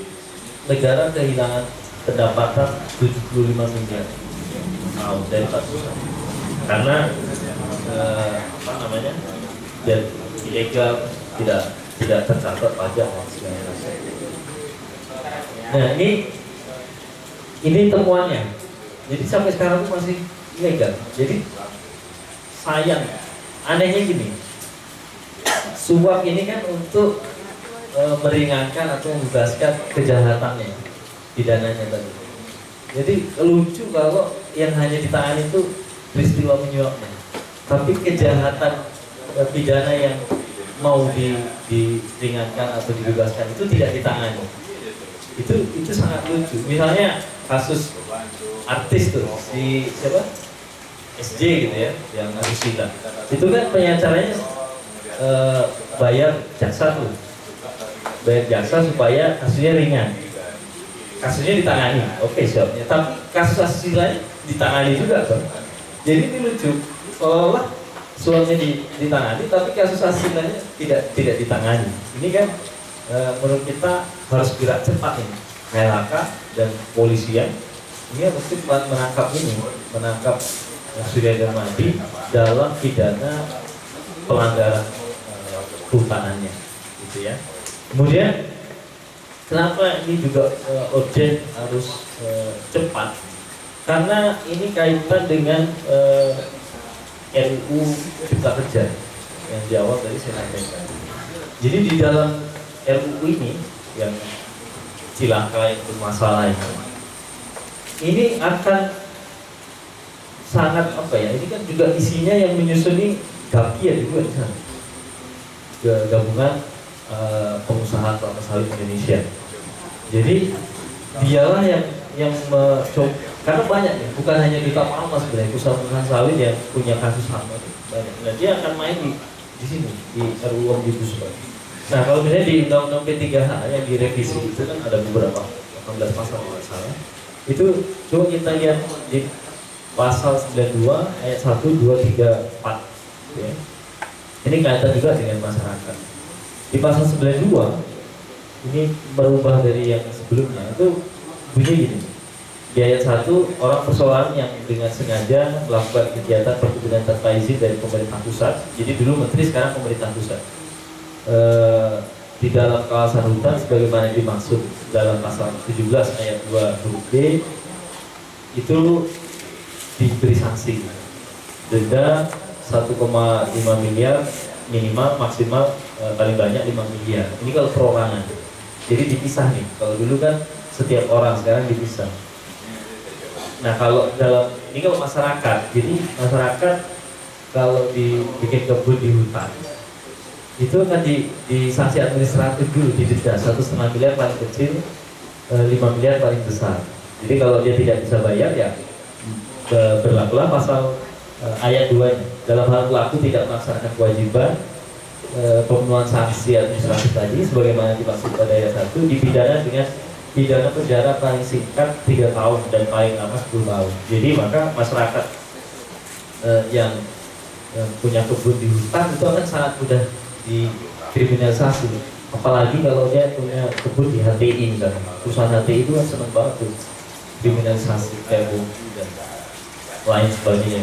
negara kehilangan pendapatan 75 miliar tahun dari 4 perusahaan. Karena dan ilegal, tidak tercatat pajak dan segala macam. Nah ini temuannya. Jadi sampai sekarang itu masih ilegal. Jadi sayang, anehnya gini, suap ini kan untuk meringankan atau membebaskan kejahatannya, pidananya tadi. Jadi lucu kalau yang hanya ditangani itu peristiwa menyuapnya, tapi kejahatan pidana yang mau diringankan atau dibebaskan itu tidak ditangani. Itu sangat lucu. Misalnya kasus artis tuh si siapa, SJ gitu ya, yang asusila itu kan pengacaranya bayar jaksa supaya kasusnya ringan, kasusnya ditangani, oke siapnya, tapi kasus asusila ditangani juga kan. Jadi ini lucu, seolah-olah suamnya ditangani tapi kasus asilnya tidak ditangani. Ini kan menurut kita harus gerak cepat ini. KLHK dan polisian ini mesti menangkap Surya Darmadi dalam pidana pelanggaran kehutanannya, gitu ya. Kemudian kenapa ini juga urgent harus cepat? Karena ini kaitan dengan RUU Cipta Kerja yang di awal tadi saya sampaikan. Jadi di dalam RUU ini yang cilaka yang bermasalah ini akan sangat apa ya? Ini kan juga isinya yang menyusuni GAPI juga di sana, gabungan pengusaha kelapa sawit Indonesia. Jadi dialah yang karena banyak ya, bukan hanya Duta Palma sebenarnya, perusahaan sawit yang punya kasus sama itu banyak. Dan dia akan main di sini di RUU Omnibus Law. Nah kalau misalnya di Undang-Undang P3H yang direvisi itu kan ada beberapa 18 pasal kalau salah. Itu coba kita lihat di pasal 92 ayat 1, 2, 3, 4 ya. Ini kaitan juga dengan masyarakat. Di pasal 92 ini berubah dari yang sebelumnya, itu bunyi gini. Di ayat 1, orang persoalan yang dengan sengaja melakukan kegiatan perkebunan tanpa izin dari pemerintah pusat. Jadi dulu menteri, sekarang pemerintah pusat, di dalam kawasan hutan sebagaimana dimaksud dalam pasal 17 ayat 2 huruf B itu diberi sanksi denda 1,5 miliar minimal, maksimal paling banyak 5 miliar. Ini kalau perorangan. Jadi dipisah nih. Kalau dulu kan setiap orang, sekarang dipisah. Nah kalau dalam ini kalau masyarakat, jadi masyarakat kalau dibikin kebun di hutan itu kan di sanksi administratif dulu, didenda 1,5 miliar paling kecil, 5 miliar paling besar. Jadi kalau dia tidak bisa bayar ya berlakulah pasal ayat 2 -nya. Dalam hal pelaku tidak melaksanakan kewajiban pemenuhan sanksi administratif tadi sebagaimana dimaksud pada ayat 1 dipidana dengan pidana penjara paling singkat 3 tahun dan paling lama 10 tahun. Jadi maka masyarakat yang punya kebun di hutan itu akan sangat mudah dikriminalisasi. Apalagi kalau dia punya kebun di HTI misalnya. Perusahaan HTI itu kan senang banget tuh kriminalisasi kayak bumi dan lain sebagainya.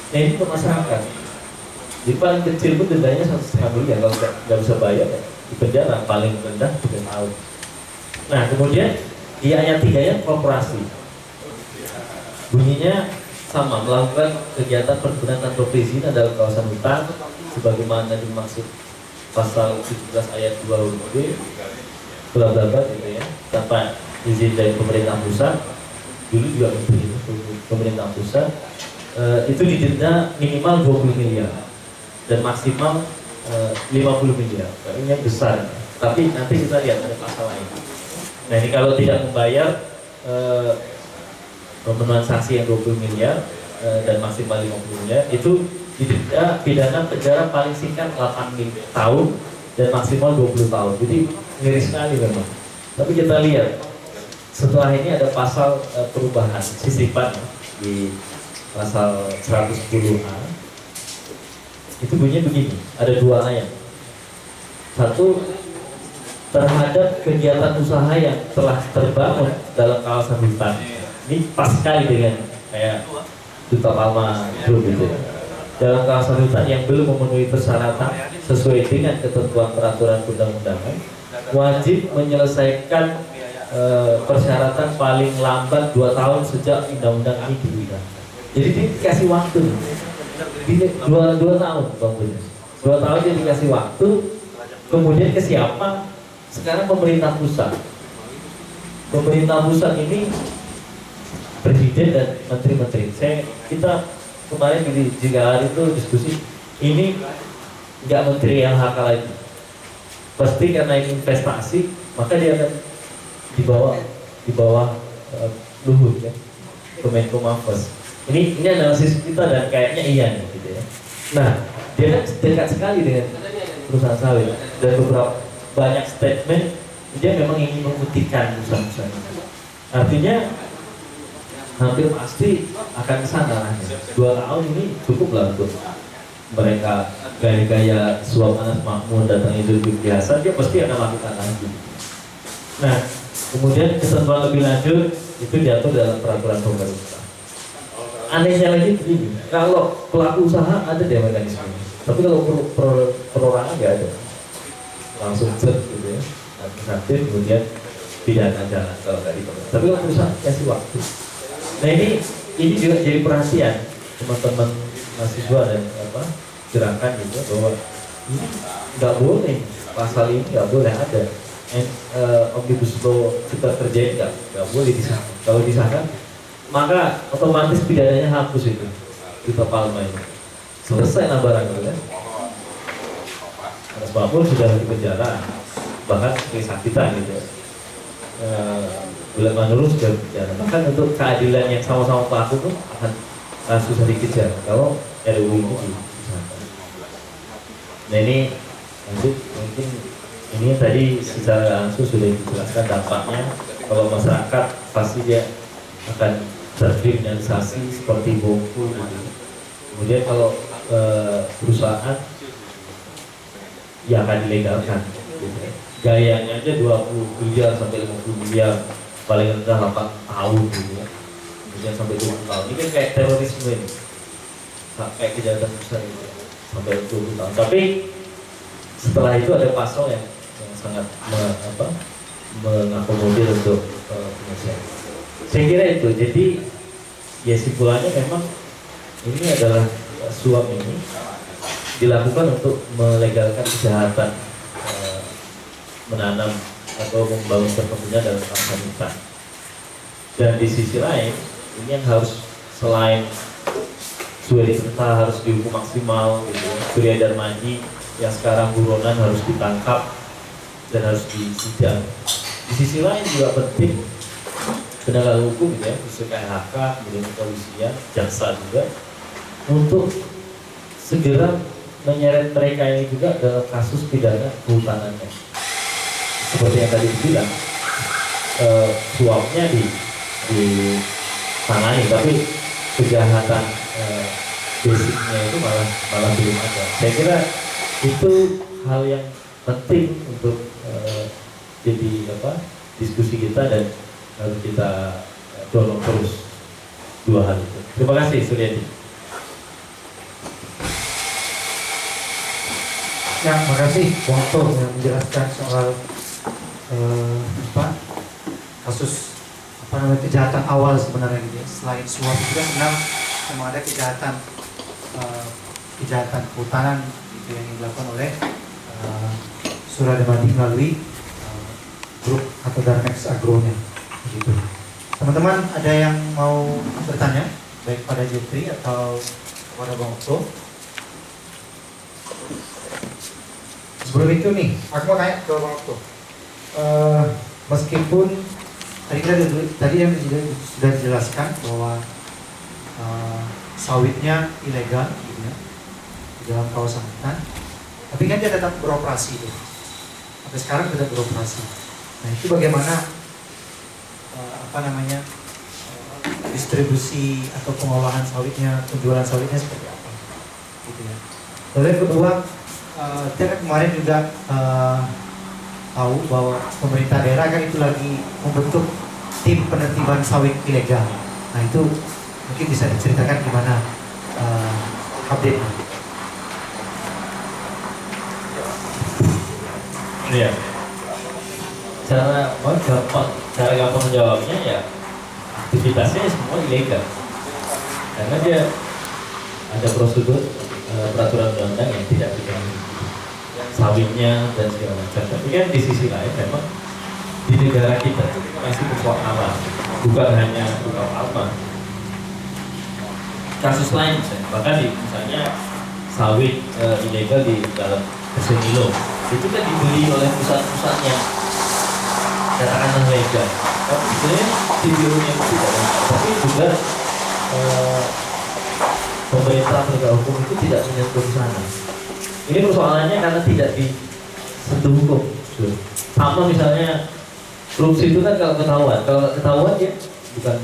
Nah ini ke masyarakat. Di paling kecil pun dendanya 1,5 miliar, kalau nggak bisa bayar ya di penjara paling rendah 3 tahun. Nah kemudian di ayat 3 nya korporasi bunyinya sama, melakukan kegiatan perkebunan tanpa perizinan dalam kawasan hutan sebagaimana dimaksud pasal 17 ayat 2 huruf B bla bla bla gitu ya, tanpa izin dari pemerintah pusat. Dulu juga menteri pemerintah pusat itu didenda minimal 20 miliar dan maksimal 50 miliar. Ini yang besar. Tapi nanti kita lihat ada pasal lain. Nah ini kalau tidak membayar pemenuhan sanksi yang 20 miliar dan maksimal 50 miliar itu didenda pidana penjara paling singkat 8 tahun dan maksimal 20 tahun. Jadi ngeri sekali memang. Tapi kita lihat setelah ini ada pasal perubahan sisipan di pasal 110A. Itu bunyinya begini, ada 2 ayat. Satu, terhadap kegiatan usaha yang telah terbangun dalam kawasan hutan. Ini pas sekali dengan kayak Duta Palma dulu gitu. Dalam kawasan hutan yang belum memenuhi persyaratan sesuai dengan ketentuan peraturan undang-undangan, wajib menyelesaikan persyaratan paling lambat 2 tahun sejak undang-undang ini digunakan. Jadi dia dikasih waktu, 2 tahun, Bang Budi. 2 tahun dia dikasih waktu. Kemudian ke siapa? Sekarang pemerintah pusat. Pemerintah pusat ini presiden dan menteri-menteri. Kita kemarin di Jigar itu diskusi, ini nggak menteri LHK lagi. Pasti karena ini investasi, maka dia akan di bawah Luhut ya, Kemenko Mafes. Ini analisis kita dan kayaknya iya nih, gitu ya. Nah, dia kan dekat sekali dengan perusahaan sawit dan beberapa banyak statement dia memang ingin memutihkan perusahaan-perusahaan ini. Artinya hampir pasti akan kesana lah. 2 tahun ini cukup lah untuk mereka gaya-gaya suap Anas Makmur datang itu biasa, dia pasti akan lakukan lagi. Nah, Kemudian ketentuan lebih lanjut itu diatur dalam peraturan pemerintah. Anehnya lagi begini, kalau pelaku usaha ada dia mekanisme, tapi kalau perorangan nggak ada, langsung cek gitu ya, administratif kemudian pidana jalan kalau tadi. Tapi kalau perusahaan kasih waktu. Nah ini juga jadi perhatian teman-teman mahasiswa dan gerakan gitu bahwa ini nggak boleh, pasal ini nggak boleh ada. Omnibus Law Cipta Kerja ini nggak boleh disahkan. Kalau disahkan maka otomatis pidananya hapus itu Vita Palma ini. Selesai lah barang itu kan. Mas Bapur sudah di penjara, bahkan kesakitan gitu. Bulan Manurus sudah di penjara. Bahkan untuk keadilan yang sama-sama pelaku pun akan susah dikejar kalau RUU ini disahkan. Nah ini lanjut mungkin ini tadi secara langsung sudah dijelaskan dampaknya kalau masyarakat pasti dia akan terkriminalisasi seperti bongku gitu. Kemudian kalau perusahaan ya akan dilegalkan gitu. Gayanya aja 20 miliar sampai 50 miliar, paling rendah 8 tahun gitu ya. Kemudian sampai 20 tahun. Ini kan kayak terorisme ini. Kayak kejahatan besar gitu. Sampai 20 tahun. Tapi setelah itu ada pasal yang sangat mengakomodir untuk penyelesaian. Saya kira itu. Jadi ya simpulannya memang ini adalah suap ini dilakukan untuk melegalkan kejahatan menanam atau membangun perkebunan dalam kawasan hutan. Dan di sisi lain ini yang harus selain Suheri Serta harus dihukum maksimal gitu, Surya Darmaji yang sekarang buronan harus ditangkap dan harus disidang. Di sisi lain juga penting penegak hukum ya, khususnya KLHK, kemudian kepolisian, jaksa juga untuk segera menyeret mereka ini juga dalam kasus pidana kehutanannya. Seperti yang tadi dibilang, suapnya ditangani, tapi kejahatan basicnya itu malah belum ada. Saya kira itu hal yang penting untuk jadi diskusi kita dan harus kita dorong terus dua hal itu. Terima kasih Suryadi. Ya, makasih Bang Tor yang menjelaskan soal kasus kejahatan awal sebenarnya gitu ya. Selain suap itu kan sebenarnya memang ada kejahatan kehutanan gitu yang dilakukan oleh Surya Darmaji melalui grup atau Darmex Agronya gitu. Teman-teman ada yang mau bertanya baik pada Jeffrey atau kepada Bang Okto? Sebelum itu nih, aku mau tanya ke Bang Okto. Meskipun tadi yang sudah dijelaskan bahwa sawitnya ilegal gitu ya, di dalam kawasan hutan, tapi kan dia tetap beroperasi itu. Sampai sekarang tetap beroperasi. Nah itu bagaimana distribusi atau pengolahan sawitnya, penjualan sawitnya seperti apa gitu ya. Lalu yang kedua, kita kan kemarin juga tahu bahwa pemerintah daerah kan itu lagi membentuk tim penertiban sawit ilegal. Nah itu mungkin bisa diceritakan gimana update. Iya. Cara gampang menjawabnya ya aktivitasnya semua ilegal karena dia ada prosedur peraturan undang-undang yang tidak dipenuhi sawitnya dan segala macam. Tapi kan di sisi lain memang di negara kita masih persoalan bukan hanya Pulau Alma, kasus lain bahkan misalnya sawit ilegal di dalam Kesenilo itu kan dibeli oleh perusahaan-perusahaan yang katakanlah legal, tapi sebenarnya videonya itu tidak legal, tapi juga pemerintah penegak hukum itu tidak menyentuh ke sana. Ini persoalannya karena tidak disentuh hukum. Sama misalnya korupsi itu kan kalau ketahuan ya bukan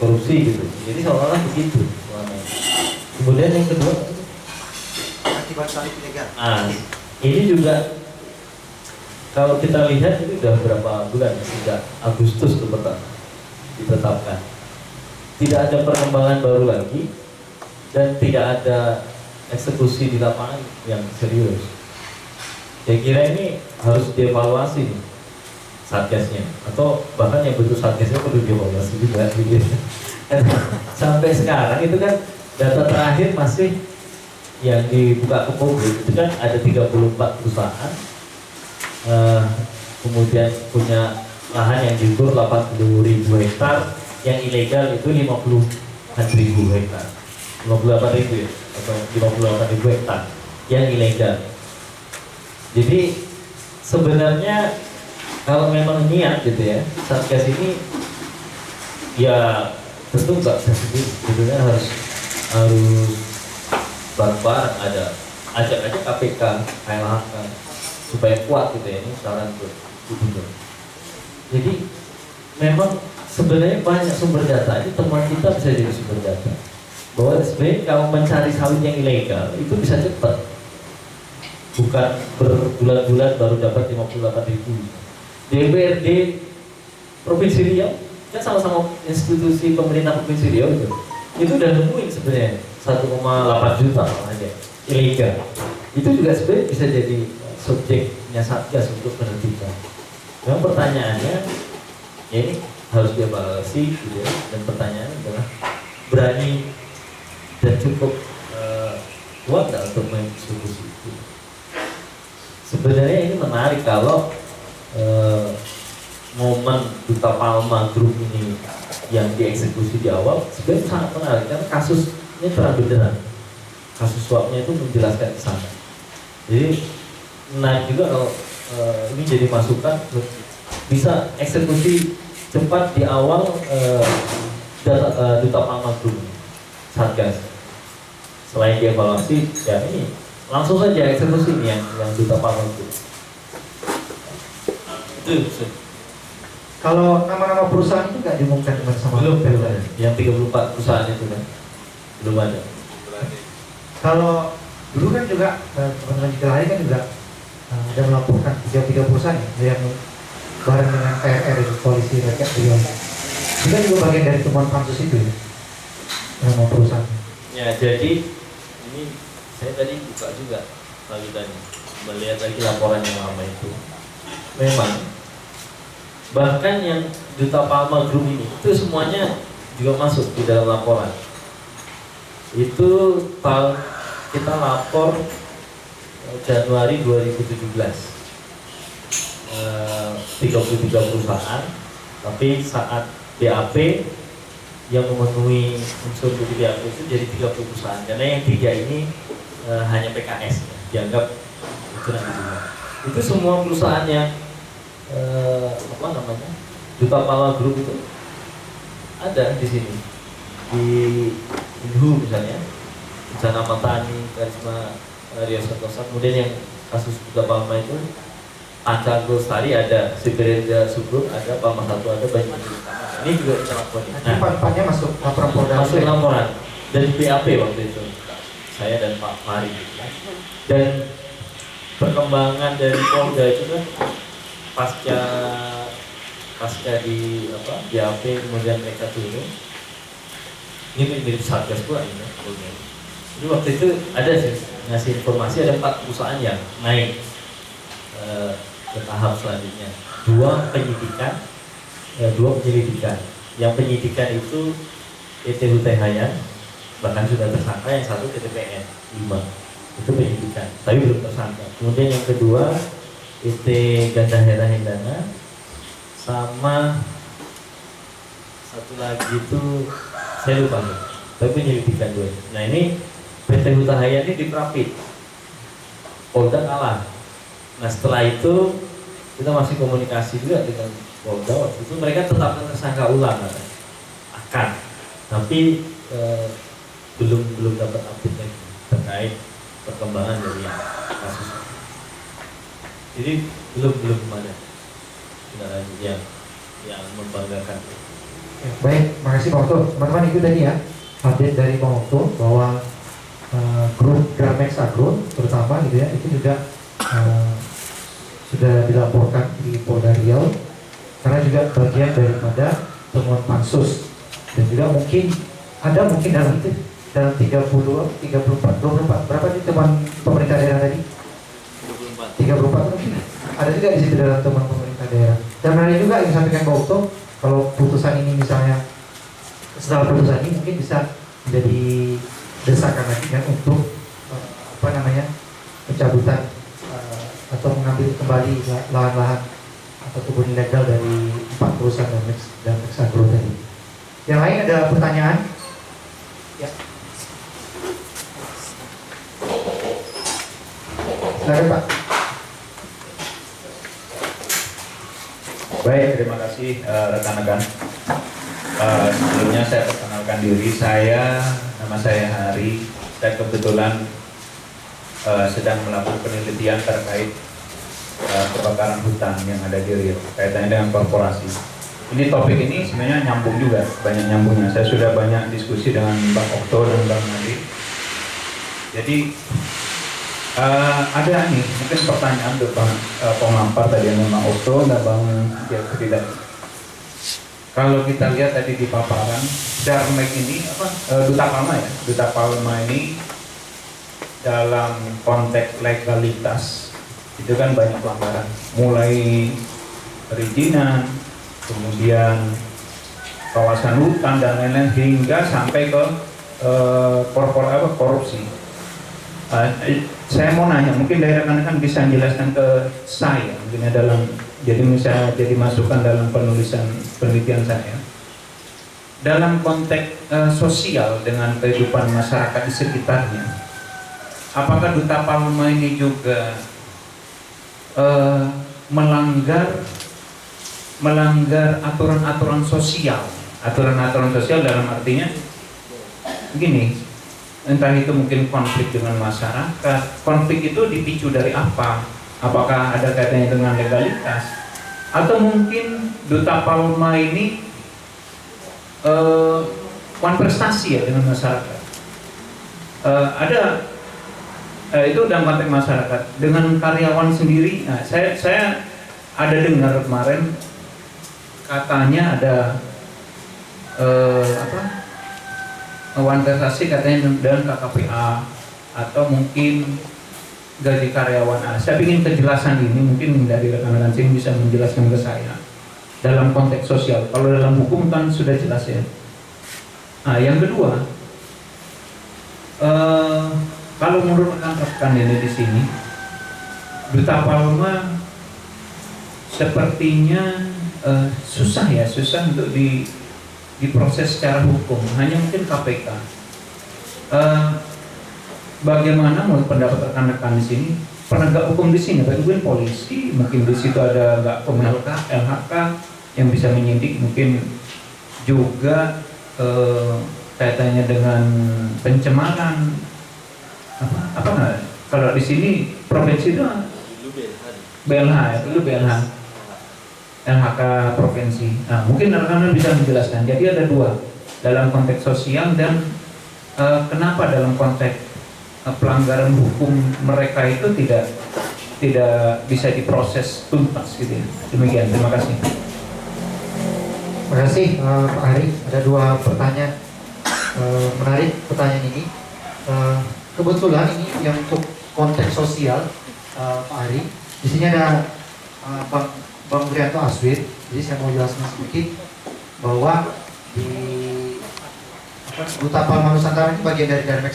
korupsi gitu. Jadi seolah-olah begitu. Kemudian yang kedua akibat sawit ilegal. ini juga kalau kita lihat itu sudah berapa bulan ya, sejak Agustus itu pertama ditetapkan. Tidak ada perkembangan baru lagi dan tidak ada eksekusi di lapangan yang serius. Saya kira ini harus dievaluasi nih satgasnya, atau bahkan yang bentuk satgasnya perlu dievaluasi juga gitu. Sampai sekarang itu kan data terakhir masih yang dibuka ke publik itu kan ada 34 perusahaan kemudian punya lahan yang diukur 80.000 hektar, yang ilegal itu 50.000 hektar, 58.000 ya, atau 58.000 hektar yang ilegal. Jadi sebenarnya kalau memang niat gitu ya, satgas ini ya tentu nggak bisa sendiri, sebetulnya harus bareng-bareng, ada ajak aja KPK, KLHK supaya kuat gitu ya, ini saran buat gubernur. Jadi memang sebenarnya banyak sumber data, ini teman kita bisa jadi sumber data bahwa sebenarnya kalau mencari sawit yang ilegal itu bisa cepat, bukan berbulan-bulan baru dapat 58.000. DPRD Provinsi Riau kan sama-sama institusi pemerintah Provinsi Riau itu udah nemuin sebenarnya 1,8 juta aja ilegal. Itu juga sebenarnya bisa jadi subjeknya satgas untuk penertiban. Memang pertanyaannya ya ini harus dievaluasi gitu ya, dan pertanyaannya adalah berani dan cukup kuat nggak untuk mengeksekusi itu. Sebenarnya ini menarik kalau momen Duta Palma Group ini yang dieksekusi di awal sebenarnya sangat menarik karena kasusnya terang benderang, kasus suapnya itu menjelaskan ke sana. Jadi menarik juga kalau ini jadi masukan bisa eksekusi cepat di awal Duta Palma Group satgas. Selain dievaluasi ya ini langsung saja eksekusi ini yang Duta Palma Group. Itu Kalau nama-nama perusahaan itu nggak diumumkan bersama belum Pemda? yang 34 perusahaan itu kan belum ada. Kalau dulu kan juga teman-teman kita lain kan juga ada melaporkan 33 perusahaan ya, yang bareng dengan PRR itu, Koalisi Rakyat Riau. Kita juga bagian dari temuan pansus itu ya, nama perusahaan. Ya jadi ini saya tadi buka juga lagi tadi melihat lagi laporan yang lama itu. Memang bahkan yang Duta Palma Group ini itu semuanya juga masuk di dalam laporan. Itu tahun kita lapor Januari 2017 33 perusahaan, tapi saat BAP yang memenuhi unsur di BAP itu jadi 30 perusahaan karena yang 3 ini hanya PKS ya, dianggap itu nanti juga. Itu semua perusahaan yang Duta Palma Group itu ada di sini, di Inhu misalnya, Bencana Matani, Karisma Rio Santosa. Kemudian yang kasus Duta Palma itu Panca Gulstari ada, Siberia Subur ada, Palma Satu ada, banyak. Ini juga kita laporin. Nah, empat-empatnya masuk laporan Polda. Masuk laporan dari BAP waktu itu, saya dan Pak Mari. Dan perkembangan dari Polda itu kan pasca di BAP kemudian mereka turun, ini menjadi satgas pula ini. Jadi waktu itu ada sih ngasih informasi ada 4 perusahaan yang naik ke tahap selanjutnya, 2 penyelidikan. Yang penyidikan itu PT Hutahayan, bahkan sudah tersangka, yang satu TTPN 5 itu penyidikan tapi belum tersangka. Kemudian yang kedua PT Ganda Hera Hendana, sama satu lagi itu saya lupa tapi penyelidikan 2. Nah ini PT Hutahayan ini diperapit, Polda kalah. Nah setelah itu kita masih komunikasi juga dengan Polda, waktu itu mereka tetapkan tersangka ulang akan, tapi belum dapat update lagi terkait perkembangan dari kasus. Jadi belum ada tidak lanjut yang membanggakan. Ya, baik, makasih Pak Okto. Teman-teman, itu tadi ya update dari Pak Okto bahwa grup Gramex Agro terutama gitu ya, itu juga sudah dilaporkan di Polda Riau karena juga bagian daripada temuan pansus, dan juga mungkin dalam itu dalam 34 berapa sih teman pemerintah daerah tadi? 34 mungkin ada juga di situ dalam teman pemerintah daerah. Dan ada juga yang disampaikan Pak Okto, kalau putusan ini misalnya setelah putusan ini mungkin bisa menjadi desakan lagi kan untuk pencabutan atau mengambil kembali lahan-lahan atau kebun ilegal dari 4 perusahaan dan Agro tadi. Yang lain ada pertanyaan? Ya. Silakan Pak. Baik, terima kasih rekan-rekan. Sebelumnya saya perkenalkan diri, nama saya Hari. Saya kebetulan sedang melakukan penelitian terkait kebakaran hutan yang ada di Riau, kaitannya dengan korporasi. Ini topik ini sebenarnya nyambung juga, banyak nyambungnya. Saya sudah banyak diskusi dengan Bang Okto dan Bang Nadi. Jadi ada nih mungkin pertanyaan untuk Bang pengampar tadi yang Bang Okto dan Bang tidak. Kalau kita lihat tadi di paparan, Darmek ini Duta Palma ini dalam konteks legalitas itu kan banyak pelanggaran, mulai perizinan, kemudian kawasan hutan dan lain-lain hingga sampai ke korupsi. Saya mau nanya, mungkin dari rekan-rekan bisa menjelaskan ke saya, mungkin jadi masukan dalam penulisan penelitian saya. Dalam konteks sosial dengan kehidupan masyarakat di sekitarnya, apakah Duta Palma ini juga melanggar aturan-aturan sosial dalam artinya begini, entah itu mungkin konflik dengan masyarakat, konflik itu dipicu dari apa? Apakah ada kaitannya dengan legalitas? Atau mungkin Duta Palma ini konversasi ya dengan masyarakat? Itu dalam konteks masyarakat. Dengan karyawan sendiri, nah, saya ada dengar kemarin katanya ada konversasi katanya dengan KKPA atau mungkin gaji karyawan A. Saya ingin kejelasan ini, mungkin dari rekan-rekan sini bisa menjelaskan ke saya dalam konteks sosial. Kalau dalam hukum kan sudah jelas ya. Nah, yang kedua, kalau menurut rekan-rekan ini di sini, Duta Palma sepertinya susah untuk diproses secara hukum. Hanya mungkin KPK. Bagaimana menurut pendapat rekan-rekan di sini, penegak hukum di sini, mungkin polisi, mungkin di situ ada nggak LHK yang bisa menyidik, mungkin juga kaitannya dengan pencemaran. Kalau di sini provinsi itu BLH, LHK provinsi. Nah, mungkin rekan-rekan bisa menjelaskan. Jadi ada dua dalam konteks sosial dan kenapa dalam konteks pelanggaran hukum mereka itu tidak bisa diproses tuntas gitu ya. Demikian, terima kasih. Terima kasih Pak Hari. Ada dua pertanyaan menarik pertanyaan ini. Kebetulan ini yang untuk konteks sosial Pak Hari. Di sini ada Bang Brianto Aswid. Jadi saya mau jelaskan sedikit bahwa di Duta Palma Nusantara ini bagian dari Darmek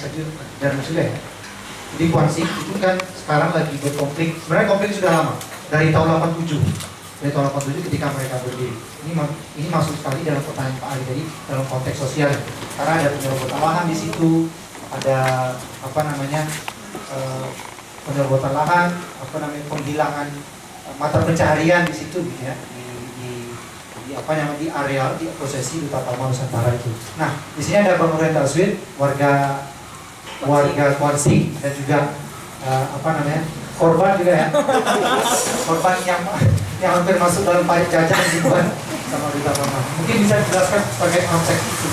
juga ya. Di Kuansing itu kan sekarang lagi berkonflik. Sebenarnya konflik sudah lama, dari tahun 87. Dari tahun 87 ketika mereka berdiri. Ini masuk sekali dalam pertanyaan Pak Ali tadi dalam konteks sosial. Karena ada penyerobotan lahan di situ, ada penyerobotan lahan, penghilangan mata pencaharian di situ gitu ya. Di area di posesi Duta Palma Nusantara itu. Nah, di sini ada Bang Brianto Aswid, warga Kuansing dan juga korban juga ya. Korban yang hampir masuk dalam payung jajan gitu kan sama Duta Palma. Mungkin bisa dijelaskan sebagai konteks itu.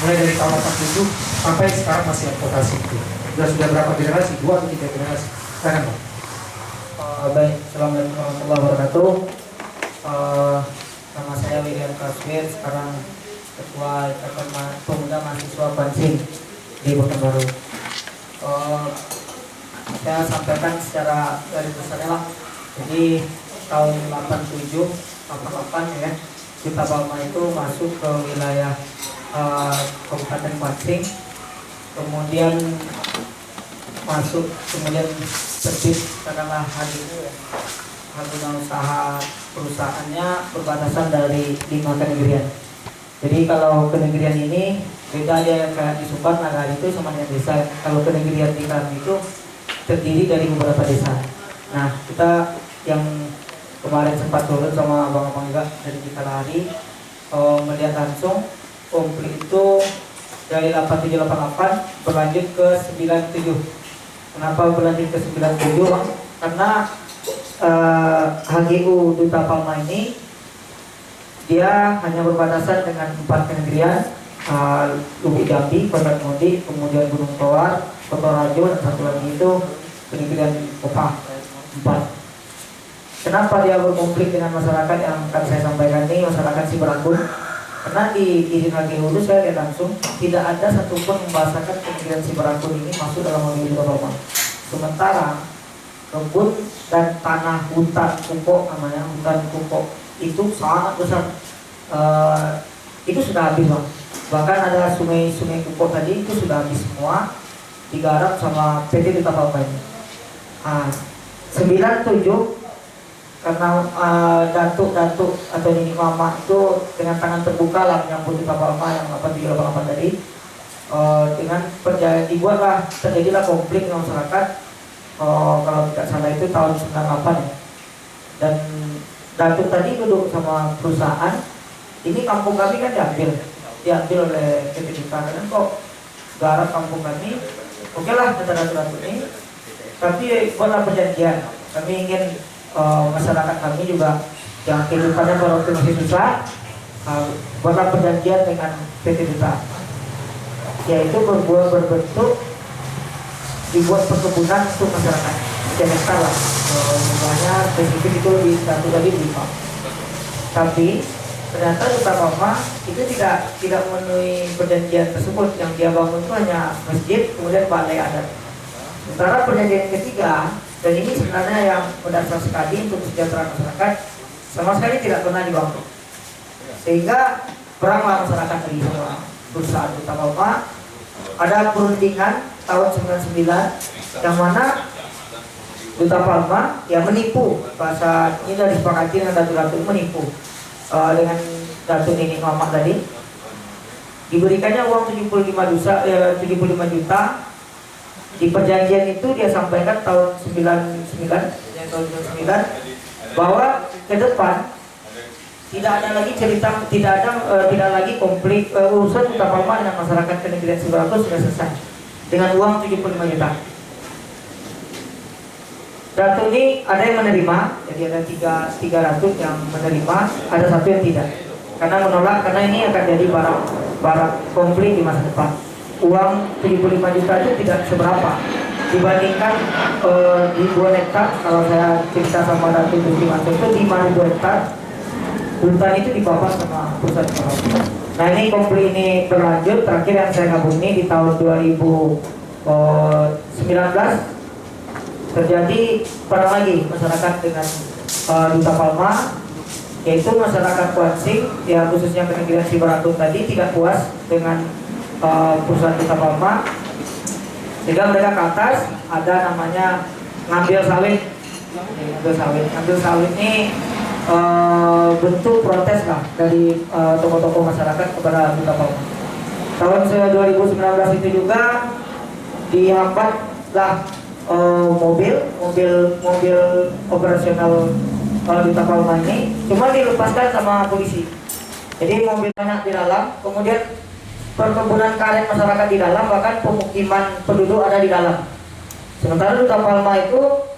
Mulai dari tahun 87 sampai sekarang masih advokasi itu. Sudah berapa generasi? 2 atau 3 generasi? Silakan Bang. Baik, Assalamualaikum warahmatullahi wabarakatuh. Nama saya William Kaswir, sekarang Ketua Ikatan Pemuda Mahasiswa Pancing di Pekanbaru. Saya sampaikan secara garis besarnya lah. Jadi tahun 87, 88 ya, Duta Palma itu masuk ke wilayah Kabupaten Pancing, kemudian terbit katakanlah hari itu ya, guna usaha perusahaannya berbatasan dari 5 kenegerian. Jadi kalau kenegerian ini beda dia kayak di Sumbar Nagari itu sama dengan desa. Kalau kenegerian di kami itu terdiri dari beberapa desa. Nah, kita yang kemarin sempat turun sama abang-abang juga dari Cikalari melihat langsung konflik itu dari 8788 berlanjut ke 97. Kenapa berlanjut ke 97? Karena HGU Duta Palma ini dia hanya berbatasan dengan 4 kenegerian, Lubuk Jambi, Kota Mondi, kemudian Gunung Toar, Kota Rajo, dan satu lagi itu kenegerian Kopah 4. Kenapa dia berkonflik dengan masyarakat yang akan saya sampaikan ini, masyarakat Siberangkun? Karena di izin HGU itu saya lihat langsung tidak ada satupun membahasakan kenegerian Siberangkun ini masuk dalam HGU Duta Palma. Sementara kebun dan tanah hutan kupo namanya, hutan kupo itu sangat besar, itu sudah habis bang. Bahkan ada sungai kupo tadi itu sudah habis semua digarap sama PT Duta Palma ini. 97 karena datuk atau nini mama itu dengan tangan terbuka lah menyambut Duta Palma yang 8788 tadi, dengan dibuatlah terjadilah konflik dengan masyarakat. Kalau tidak salah itu tahun 98 ya. Dan datuk tadi duduk sama perusahaan. Ini kampung kami kan diambil oleh PT Duta. Dan kok garap kampung kami, oke lah kata datuk ini. Tapi buatlah perjanjian. Kami ingin masyarakat kami juga yang kehidupannya pada waktu masih susah, buatlah perjanjian dengan PT Duta, yaitu berbentuk dibuat perkebunan untuk masyarakat 3 hektar lah, jumlahnya spesifik itu di satu tadi di Pak. Tapi ternyata Duta Palma itu tidak memenuhi perjanjian tersebut. Yang dia bangun itu hanya masjid, kemudian balai adat. Sementara perjanjian ketiga, dan ini sebenarnya yang mendasar sekali untuk kesejahteraan masyarakat, sama sekali tidak pernah dibangun. Sehingga peranglah masyarakat dari semua perusahaan Duta Palma. Ada perundingan tahun 99 yang mana Duta Palma yang menipu, bahasa ini sudah disepakati dengan datuk-datuk, menipu dengan datuk ini Muhammad tadi, diberikannya uang 75 juta. Di perjanjian itu dia sampaikan tahun 99 bahwa ke depan tidak ada lagi cerita, tidak lagi konflik, urusan Duta Palma dengan masyarakat kenegerian Siberangkun sudah selesai dengan uang 75 juta. Datuk ini ada yang menerima, jadi ada 300 yang menerima, ada 1 yang tidak, karena menolak, karena ini akan jadi barang konflik di masa depan. Uang 75 juta itu tidak seberapa dibandingkan ribuan hektar. Kalau saya cerita sama Datuk Duti Masuk itu 5.000 hektar hutan itu dibapas sama pusat pemerintah. Nah ini konflik ini berlanjut. Terakhir yang saya kabungi di tahun 2019 terjadi perang lagi masyarakat dengan Duta Palma, yaitu masyarakat Pancing ya, khususnya kenegerian Siberangkun tadi tidak puas dengan perusahaan Duta Palma, sehingga mereka ke atas. Ada namanya ngambil sawit. Ngambil sawit ini bentuk protes lah dari tokoh-tokoh masyarakat kepada Duta Palma. Tahun 2019 itu juga dihambatlah mobil operasional Duta Palma ini, cuma dilepaskan sama polisi. Jadi mobil banyak di dalam, kemudian perkebunan karet masyarakat di dalam, bahkan pemukiman penduduk ada di dalam. Sementara Duta Palma itu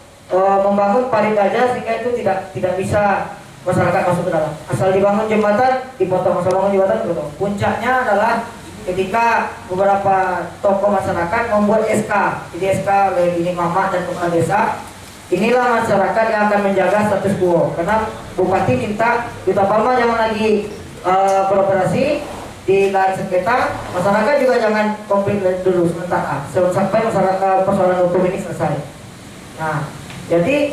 membangun parit aja, sehingga itu tidak bisa masyarakat masuk ke dalam. Asal dibangun jembatan, dipotong. Asal bangun jembatan, dipotong. Puncaknya adalah ketika beberapa tokoh masyarakat membuat SK. Jadi SK oleh ini Mamat dan kepala desa inilah masyarakat yang akan menjaga status quo. Karena Bupati minta Duta Palma jangan lagi beroperasi di lahan sengketa, masyarakat juga jangan konflik dulu sementara sampai masyarakat persoalan hukum ini selesai. Nah, jadi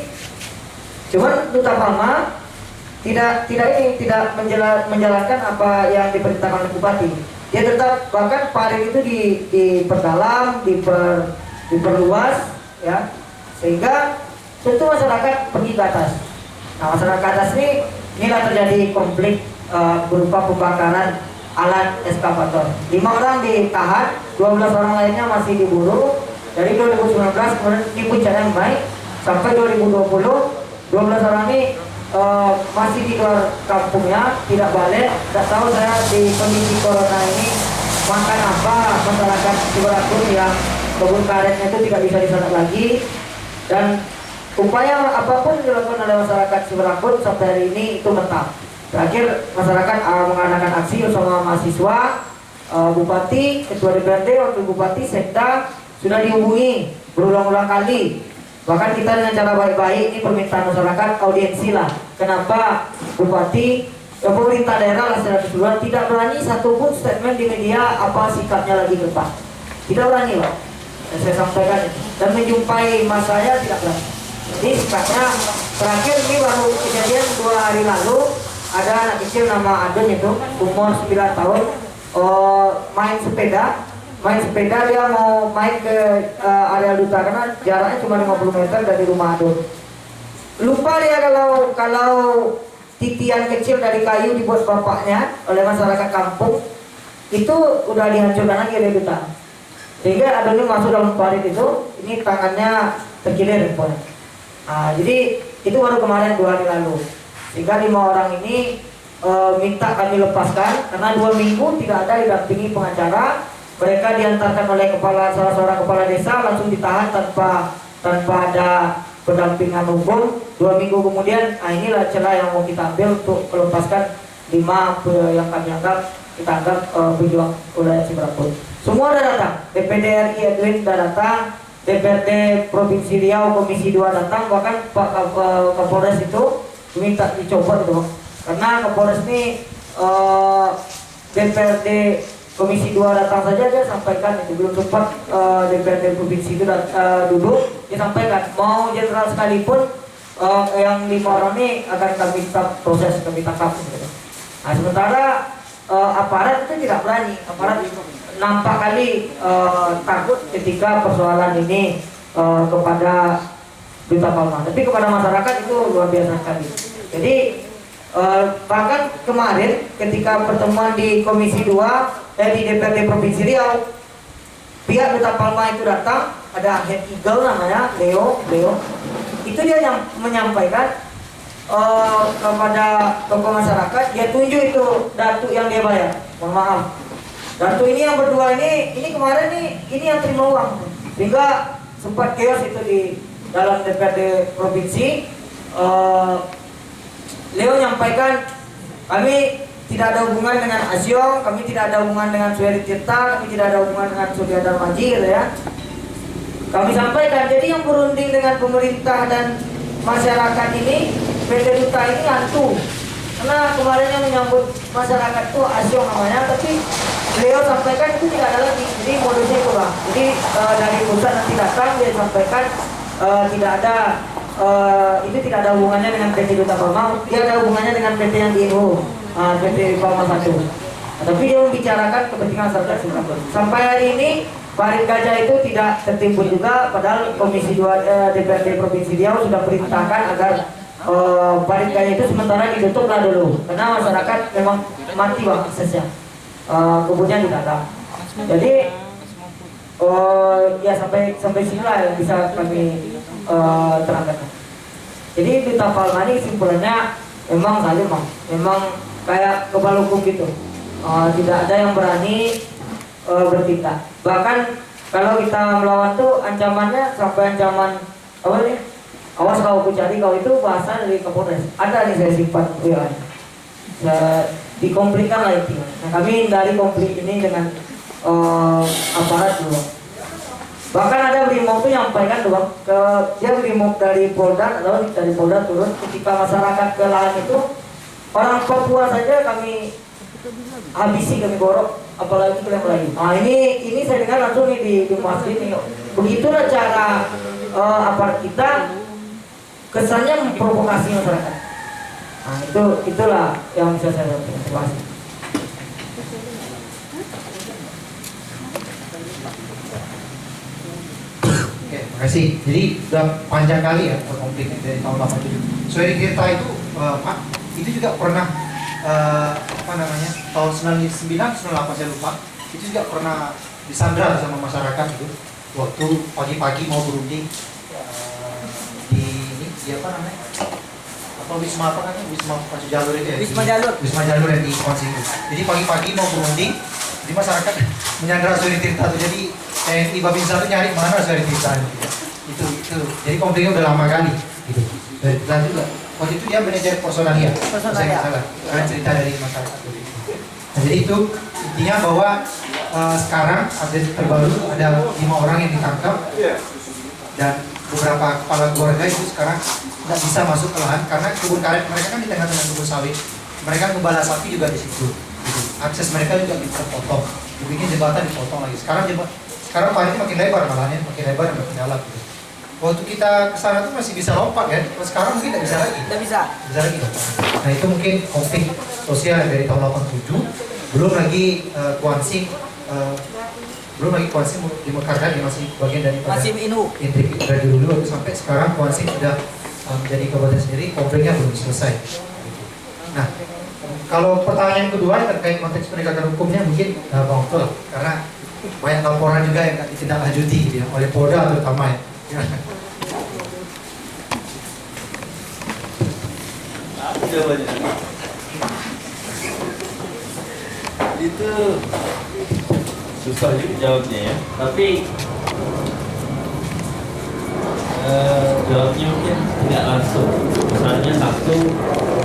cuman Duta Palma tidak menjalankan apa yang diperintahkan oleh Bupati. Dia tetap, bahkan parit itu diperdalam, diperluas, ya, sehingga tentu masyarakat pergi ke atas. Nah, masyarakat ke atas inilah terjadi konflik berupa pembakaran alat eskavator. 5 orang ditahan, 12 orang lainnya masih diburu. Dari 2019 kemudian ini puncaknya baik sampai 2020, 12 orang ini masih di luar kampungnya, tidak balik. Tidak tahu saya di kondisi corona ini makan apa masyarakat Cibarakun yang kebun karetnya itu tidak bisa disanat lagi, dan upaya apapun dilakukan oleh masyarakat Cibarakun sampai hari ini itu mentah. Terakhir masyarakat mengadakan aksi bersama mahasiswa, Bupati, Ketua DPRD, Wakil Bupati, Sekda sudah dihubungi berulang-ulang kali. Bahkan kita dengan cara baik-baik, ini permintaan masyarakat, audiensi lah. Kenapa Bupati, pemerintah daerah lah secara keseluruhan tidak berani satupun statement di media apa sikapnya lagi ke depan. Tidak berani loh, saya sampaikan. Dan menjumpai masanya tidak berani. Jadi sikapnya terakhir ini baru kejadian 2 hari lalu, ada anak kecil nama Adon itu, umur 9 tahun, main sepeda dia mau main ke area duta karena jaraknya cuma 50 meter dari rumah Adon. Lupa dia kalau titian kecil dari kayu dibuat bapaknya oleh masyarakat kampung itu udah dihancurkan lagi oleh duta. Sehingga Adon ini masuk dalam parit itu, ini tangannya terkilir pun. Nah, jadi itu baru kemarin 2 hari lalu. Sehingga 5 orang ini minta kami lepaskan karena 2 minggu tidak ada didampingi pengacara. Mereka diantarkan oleh salah seorang kepala desa, langsung ditahan tanpa ada pendampingan hukum. 2 minggu kemudian, inilah celah yang mau kita ambil untuk melepaskan 5 yang kami kita anggap berjuang wilayah Cibarakun. Semua sudah datang, DPD RI Edwin sudah datang, DPRD Provinsi Riau Komisi 2 datang, bahkan Pak Kapolres itu minta dicopot itu, karena Kapolres ini DPRD Komisi 2 datang saja dia sampaikan itu belum sempat DPRD Provinsi itu duduk, dia sampaikan mau jenderal sekalipun yang 5 orang ini akan kami proses, kami tangkap gitu. Nah, sementara aparat itu tidak berani, aparat nampak kali takut ketika persoalan ini kepada Duta Palma, tapi kepada masyarakat itu luar biasa sekali. Jadi bahkan kemarin ketika pertemuan di Komisi 2 di DPRD Provinsi Riau, pihak Duta Palma itu datang, ada Head Eagle namanya Leo, itu dia menyampaikan kepada tokoh masyarakat, dia tunjuk itu datuk yang dia bayar. Mohon maaf, datuk ini yang berdua ini kemarin ini yang terima uang, sehingga sempat chaos itu di dalam DPRD Provinsi. Leo menyampaikan, kami tidak ada hubungan dengan Asyong, kami tidak ada hubungan dengan Suheri Tirta, kami tidak ada hubungan dengan Surya Darmaji, gitu ya. Kami sampaikan, jadi yang berunding dengan pemerintah dan masyarakat ini, PT Duta ini hantu. Karena kemarin yang menyambut masyarakat itu Asyong namanya, tapi Leo sampaikan itu tidak ada lagi. Jadi modusnya itu lah. Jadi dari pusat nanti datang dia sampaikan tidak ada itu tidak ada hubungannya dengan PT Duta Palma, dia ada hubungannya dengan PT yang di INHO, PT Palma 1. Tapi dia membicarakan kepentingan masyarakat Cibarakun. Sampai hari ini parit gajah itu tidak tertimbun juga, padahal Komisi 2 DPRD Provinsi Riau sudah perintahkan agar parit gajah itu sementara ditutuplah dulu, karena masyarakat memang mati bang aksesnya, kebunnya tidak ada. Jadi ya sampai sinilah yang bisa kami terangkan. Jadi Duta Palma ini simpulannya memang saling memang kayak kebal hukum gitu, tidak ada yang berani bertindak. Bahkan kalau kita melawan tuh ancamannya sampai ancaman apa nih? Awas kau cari kau, itu bahasa dari Kapolres. Ada nih saya simpan dikomplikan lah itu. Nah, kami hindari konflik ini dengan aparat dulu. Bahkan ada brimob tuh nyampaikan doang ke dia brimob dari Polda atau dari Polda turun ketika masyarakat ke lahan itu orang Papua saja kami habisi, kami borok, apalagi klaim lagi. Nah ini saya dengar langsung nih di masjid nih. Begitulah cara aparat kita kesannya memprovokasi masyarakat. Nah itulah yang bisa saya sampaikan. Terima kasih. Oke, makasih. Jadi udah panjang kali ya konflik dari tahun 87. Soal Tirta itu Pak, itu juga pernah tahun 99, 98 saya lupa. Itu juga pernah disandra sama masyarakat itu waktu pagi-pagi mau berunding di apa namanya? Apa Wisma apa namanya? Wisma Jalur itu ya? Wisma Jalur. Wisma Jalur yang di Konsing. Jadi pagi-pagi mau berunding, jadi masyarakat menyandra Soal Tirta itu. Jadi TNI Babinsa itu nyari mana Soal Tirta itu. Jadi konfliknya udah lama kali gitu. Dan juga waktu itu dia manajer personalia. Saya nggak salah. Karena cerita dari masyarakat. Nah, jadi itu intinya bahwa sekarang update terbaru ada 5 orang yang ditangkap dan beberapa kepala keluarga itu sekarang nggak bisa masuk ke lahan karena kebun karet mereka kan di tengah-tengah kebun sawit. Mereka ngebala sapi juga di situ. Gitu. Akses mereka juga dipotong. Dibikin jembatan dipotong lagi. Sekarang paritnya makin lebar malahannya, makin lebar dan makin dalam. Gitu. Waktu kita kesana tuh masih bisa lompat kan, kalau sekarang mungkin tidak bisa lagi. Tidak bisa. Bisa lagi lompat. Nah itu mungkin konflik sosial dari tahun 87. Belum lagi Kuansing, di Mekarta dia masih bagian dari Masih Inu. intrik dari dulu sampai sekarang Kuansing sudah menjadi kabupaten sendiri, konfliknya belum selesai. Nah kalau pertanyaan kedua terkait konteks penegakan hukumnya mungkin Bang Okto, karena banyak laporan juga yang ditindaklanjuti gitu ya, oleh Polda terutama ya. Itu susah juga jawabnya ya, tapi jawabnya mungkin tidak langsung. Misalnya satu,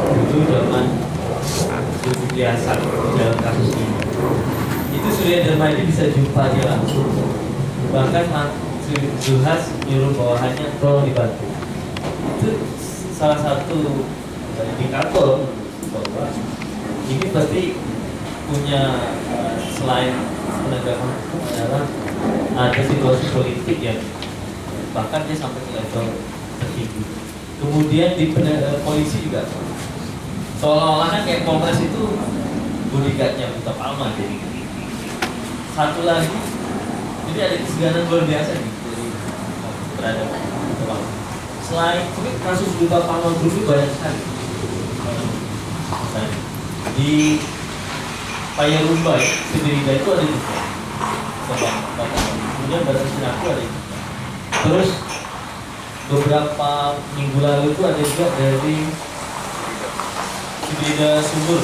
dulu zaman Zulkifli Hasan dalam kasus ini, itu Surya Dharma ini bisa jumpa dia langsung, bahkan Zulhas nyuruh bawahannya tolong dibantu. Itu salah satu indikator bahwa ini pasti punya selain penegakan hukum adalah ada situasi politik yang bahkan dia sampai ke level tertinggi. Kemudian di polisi juga seolah-olah kan kayak Polres itu bodyguardnya Buta Palma. Jadi satu lagi, jadi ada kesegaran luar biasa nih dari terhadap Buta Palma. Selain itu kasus Buta Palma dulu banyak sekali. Di Payarumba, Sibirida itu ada juga. Kemudian Batas Sinaku ada juga. Terus beberapa minggu lalu itu ada juga dari Sibirida Sumur.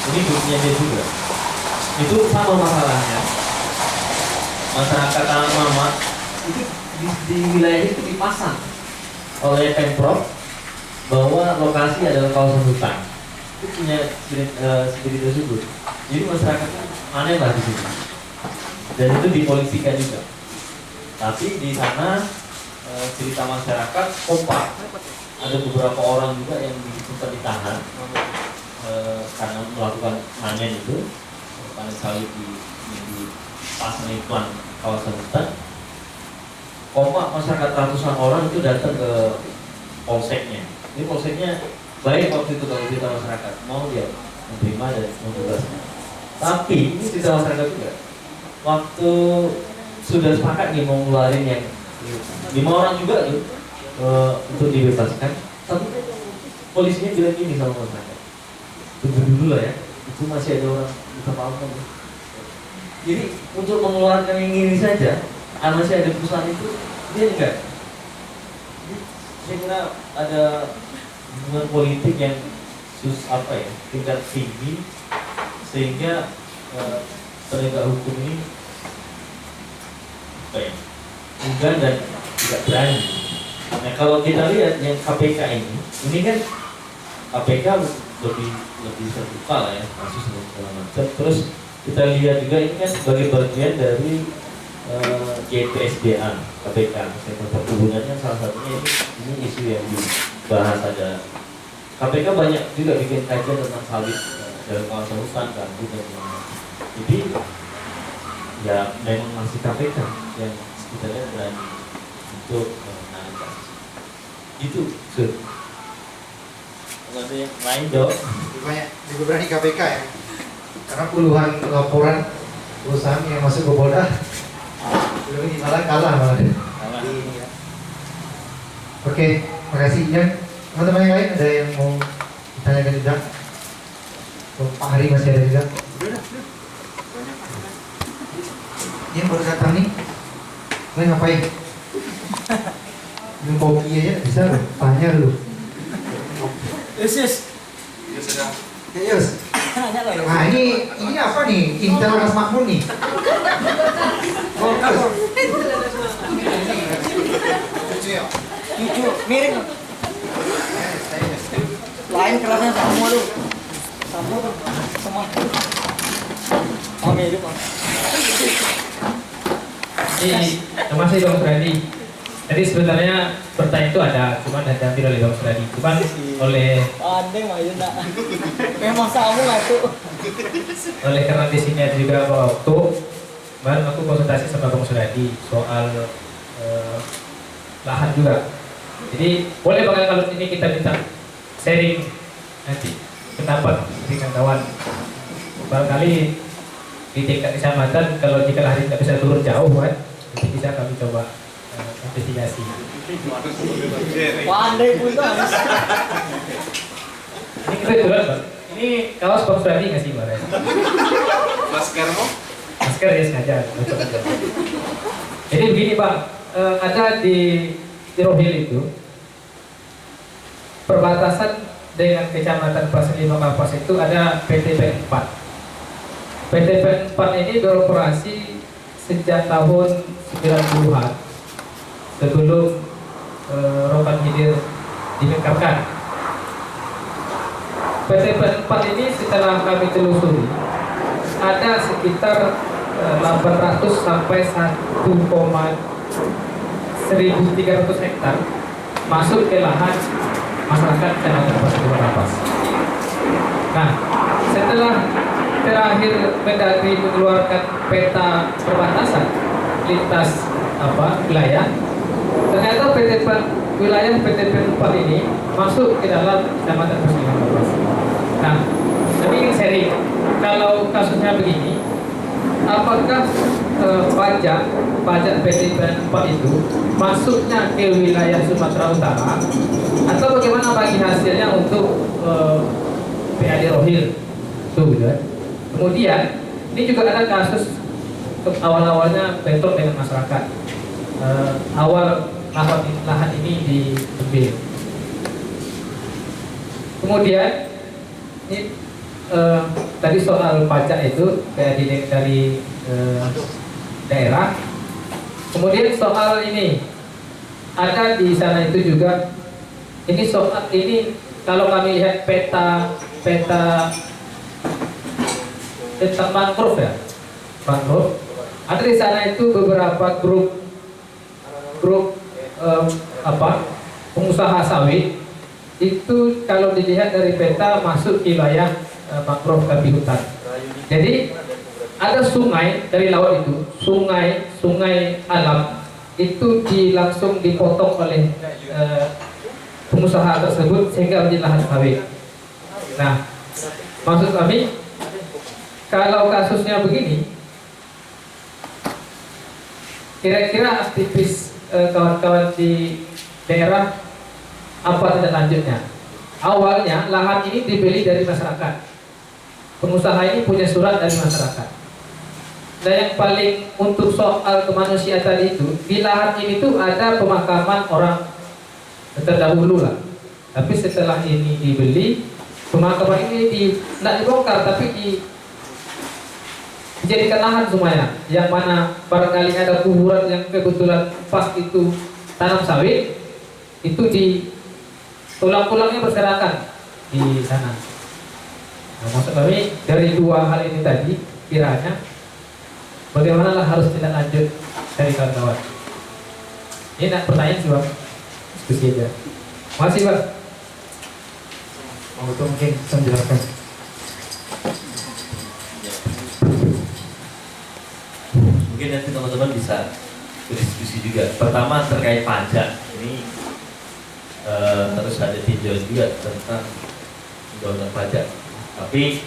Ini grupnya dia juga. Itu sama masalahnya. Masyarakat Tanah Mama itu di wilayah itu dipasang oleh Pemprov bahwa lokasi adalah kawasan hutan. Itu punya Sibirida Sumur. Jadi masyarakat aneh lah di sini. Dan itu dipolisikan juga. Tapi di sana cerita masyarakat kompak. Ada beberapa orang juga yang sempat ditahan karena melakukan panen itu, panen sawit di pasang iklan kawasan hutan. Kompak masyarakat ratusan orang itu datang ke polseknya. Ini polseknya baik waktu itu kalau cerita masyarakat mau dia menerima dan membebaskan. Tapi ini cerita masyarakat juga. Waktu sudah sepakat nih mau ngeluarin yang 5 orang juga tuh untuk dibebaskan, tapi polisinya bilang gini sama masyarakat, tunggu dulu lah ya, itu masih ada orang Buta Palma. Jadi untuk mengeluarkan yang ini saja, masih ada perusahaan itu, dia enggak. Saya kira ada hubungan politik yang tingkat tinggi, sehingga penegak hukum ini enggan dan tidak berani. Nah kalau kita lihat yang KPK ini kan KPK lebih terbuka lah ya, kasus dan segala macam. Terus kita lihat juga ini kan sebagai bagian dari JPSDA KPK, sektor perhubungannya salah satunya ini isu yang dibahas. Ada KPK banyak juga bikin kajian tentang sawit dalam kawasan hutan, gambut dan lain-lain. Jadi ya memang masih KPK yang kita lihat berani untuk menangani kasus itu. Sur, ada yang lain dong? Banyak juga berani KPK ya, karena puluhan laporan perusahaan yang masuk ke Polda belum ini malah kalah malah. Iya. Oke, makasih Jan. Teman-teman yang lain ada yang mau ditanyakan juga? Oh, Pak Hari masih ada juga. Ini baru datang nih. Kalian ngapain? Minum kopi aja bisa loh. Tanya dulu. Yes. Yes. Nah ini apa nih? Intel Mas Makmur nih. Jujur, miring. Lain kerasnya sama lu. Sama miring. Terima kasih Bang Suradi. Jadi sebenarnya pertanyaan itu ada, cuma diambil oleh Bang Suradi. Cuman oleh Andeng mah ya nak. Memang sama lah tuh. oleh karena di sini ada juga waktu, kemarin aku konsultasi sama Bang Suradi soal lahan juga. Jadi boleh Bang kalau ini kita minta sharing nanti pendapat dengan kawan. Barangkali di tingkat kecamatan kalau jika hari tidak bisa turun jauh kan, nanti bisa kami coba investigasi. Pandai pun guys. Ini kebetulan Bang, ini kaos Bang Suradi ngasih kemarin. Maskermu? Masker ya sengaja. Jadi begini Pak, ada di Rohil itu perbatasan dengan kecamatan Pasir 5 Kapas itu ada PTP 4. PTP 4 ini beroperasi sejak tahun 90-an sebelum Rokan Hilir dimekarkan. PTP 4 ini setelah kami telusuri ada sekitar 800 sampai 1,1300 hektar masuk ke lahan masyarakat Kecamatan Pasir 5 Kapas. Nah, setelah terakhir Mendagri mengeluarkan peta perbatasan lintas wilayah, ternyata wilayah PTP 4 ini masuk ke dalam Kecamatan Pasir 5 Kapas. Nah, kami ingin sharing, kalau kasusnya begini, apakah pajak PTP 4 itu masuknya ke wilayah Sumatera Utara atau bagaimana bagi hasilnya untuk PAD Rohil itu gitu. Kemudian ini juga ada kasus awal-awalnya bentrok dengan masyarakat. Awal lahan ini diambil. Kemudian ini tadi soal pajak itu kayak dari daerah. Kemudian soal ini ada di sana itu juga. Ini soal ini kalau kami lihat peta tentang mangrove ya, mangrove. Ada di sana itu beberapa grup pengusaha sawit itu kalau dilihat dari peta masuk wilayah mangrove tepi hutan. Jadi ada sungai dari laut itu, sungai alam itu langsung dipotong oleh pengusaha tersebut sehingga menjadi lahan sawit. Nah, maksud kami kalau kasusnya begini, kira-kira aktivis kawan-kawan di daerah apa tindak lanjutnya? Awalnya lahan ini dibeli dari masyarakat. Pengusaha ini punya surat dari masyarakat. Dan yang paling untuk soal kemanusiaan tadi itu, di lahan ini tuh ada pemakaman orang terdahulu lah. Tapi setelah ini dibeli, pemakaman ini tidak dibongkar, tapi dijadikan lahan semuanya. Yang mana barangkali ada kuburan yang kebetulan pas itu tanam sawit, itu di tulang-tulangnya berserakan di sana. Nah, maksud kami dari dua hal ini tadi kiranya Bagaimana lah harus tindak lanjut dari kawan-kawan? Ini nak pertanyaan sih bang, diskusi aja. Makasih bang. Itu mungkin saya menjelaskan. Mungkin nanti teman-teman bisa berdiskusi juga. Pertama terkait pajak ini harus ada tinjauan juga tentang undang-undang pajak. Tapi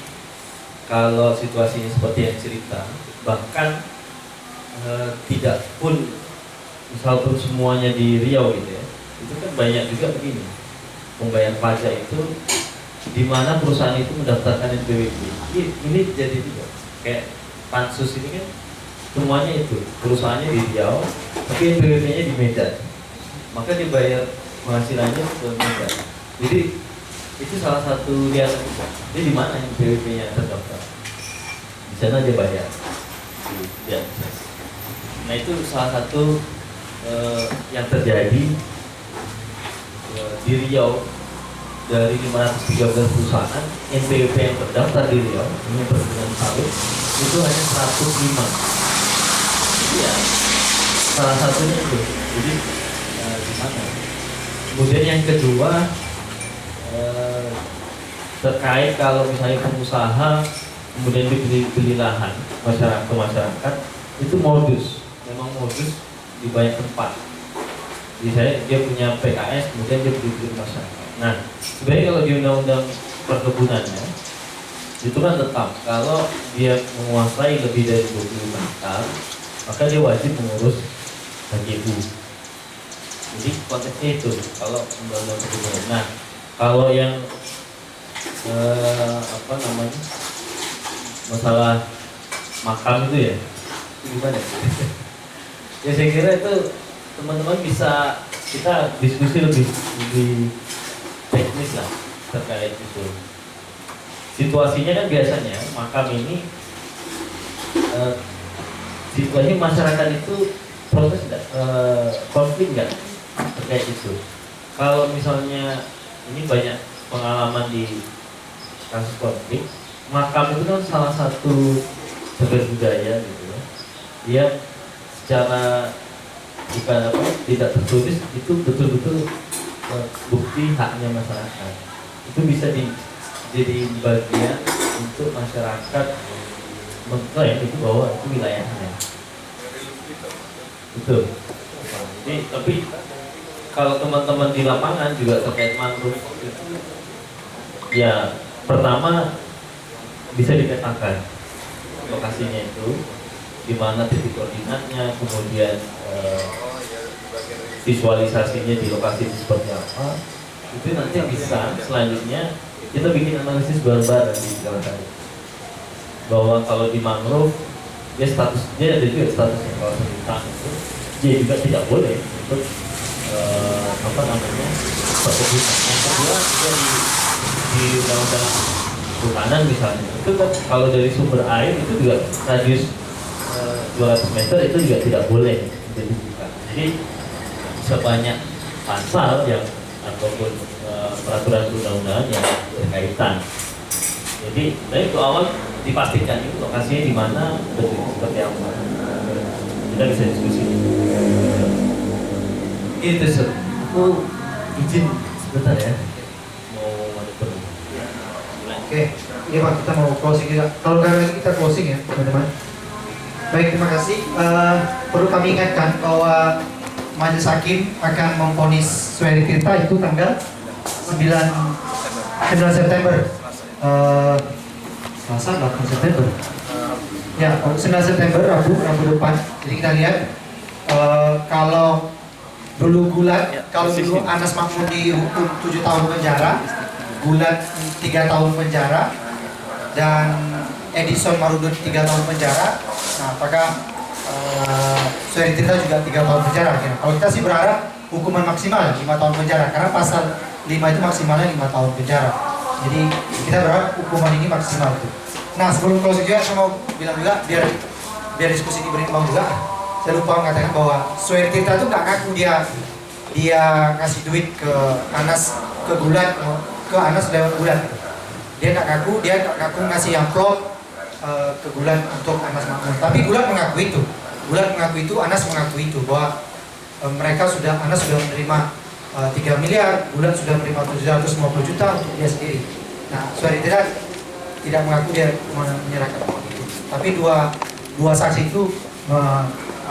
kalau situasinya seperti yang cerita, bahkan tidak pun misal pun semuanya di Riau gitu ya, itu kan banyak juga begini pembayar pajak itu di mana perusahaan itu mendaftarkan NPWP. Ini jadi juga kayak pansus ini kan semuanya itu perusahaannya di Riau tapi NPWP-nya di Medan, maka dia bayar penghasilannya ke Medan. Jadi itu salah satu dia di mana NPWP-nya terdaftar, di sana dia bayar. Nah itu salah satu yang terjadi di Riau. Dari 513 perusahaan NPWP yang terdaftar di Riau ini perkebunan sawit itu hanya 105. Iya, salah satunya itu. Jadi gimana? Kemudian yang kedua terkait kalau misalnya pengusaha kemudian dibeli lahan masyarakat itu memang modus di banyak tempat. Misalnya dia punya PKS kemudian dia beli masyarakat. Nah, sebenarnya kalau di undang-undang perkebunannya itu kan tetap kalau dia menguasai lebih dari 25 hektar maka dia wajib mengurus HGU. Jadi konteksnya itu kalau undang-undang perkebunan. Nah, kalau yang masalah makam itu ya, itu gimana? Ya saya kira itu teman-teman bisa kita diskusi lebih teknis lah terkait itu. Situasinya kan biasanya makam ini situasi masyarakat itu protes konflik nggak terkait itu. Kalau misalnya ini banyak pengalaman di kasus konflik, makam itu kan salah satu cagar budaya gitu ya. Dia secara tidak tertulis itu betul-betul bukti haknya masyarakat. Itu bisa jadi bagian untuk masyarakat mengklaim itu bahwa itu wilayahnya. Betul. Jadi tapi kalau teman-teman di lapangan juga terkait mangrove itu, ya pertama bisa dipetakan lokasinya itu, di mana titik koordinatnya, kemudian visualisasinya di lokasi seperti apa. Itu nanti bisa selanjutnya kita bikin analisis bareng-bareng di Jakarta. Bahwa kalau di mangrove dia statusnya ada juga statusnya kawasan hutan itu, dia juga tidak boleh untuk perkebunan. Yang kedua dia di undang-undang kehutanan misalnya itu kan kalau dari sumber air itu juga radius 200 meter itu juga tidak boleh jadi bukan. Jadi sebanyak pasal yang ataupun peraturan undang-undangan yang berkaitan. Jadi dari itu awal dipastikan itu lokasinya di mana, seperti apa. Kita bisa diskusi. Itu aku izin sebentar ya, mau manuver. Oke, iya Pak, kita mau closing juga. Kalau kali ini kita closing ya, teman-teman. Baik, terima kasih. Perlu kami ingatkan bahwa Majelis Hakim akan memvonis Suheri Tirta itu tanggal 9 September. Selasa 8 September. Ya, 9 September Rabu depan. Jadi kita lihat kalau dulu Gulat, kalau dulu Anas Makmun dihukum 7 tahun penjara, Gulat 3 tahun penjara, dan Edison Marudut 3 tahun penjara. Nah, apakah Suheri Tirta juga 3 tahun penjara? Ya. Kalau kita sih berharap hukuman maksimal 5 tahun penjara, karena pasal 5 itu maksimalnya 5 tahun penjara. Jadi kita berharap hukuman ini maksimal tuh. Nah, sebelum closing juga saya mau bilang juga biar diskusi ini berimbang juga. Saya lupa mengatakan bahwa Suheri Tirta itu nggak ngaku dia ngasih duit ke Anas, ke Gulat, ke Anas lewat Gulat. Dia nggak ngaku ngasih amplop ke Gulat untuk Anas Makmun. Tapi Gulat mengaku itu. Anas mengaku itu bahwa Anas sudah menerima 3 miliar, Gulat sudah menerima 750 juta untuk dia sendiri. Nah, Suhairi tidak mengaku dia menyerahkan uang itu. Tapi dua saksi itu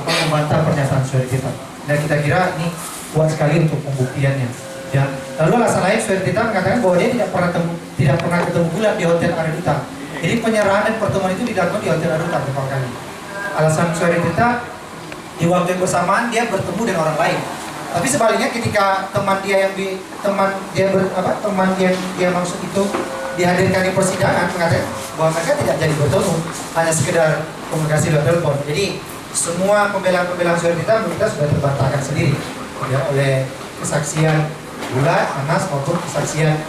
membantah pernyataan Suhairi. Dan kita kira ini kuat sekali untuk pembuktiannya. Dan lalu alasan lain Suhairi mengatakan bahwa dia tidak pernah ketemu Gulat di Hotel Areduta. Jadi penyerahan dan pertemuan itu dilakukan di Hotel Areduta beberapa kali. Alasan Suhairi di waktu yang bersamaan dia bertemu dengan orang lain. Tapi sebaliknya ketika teman yang dia maksud itu dihadirkan di persidangan mengatakan bahwa mereka tidak jadi bertemu, hanya sekedar komunikasi lewat telepon. Jadi semua pembelaan Suhairi menurut kita sudah terbantahkan sendiri ya, oleh kesaksian Gulat, Anas maupun kesaksian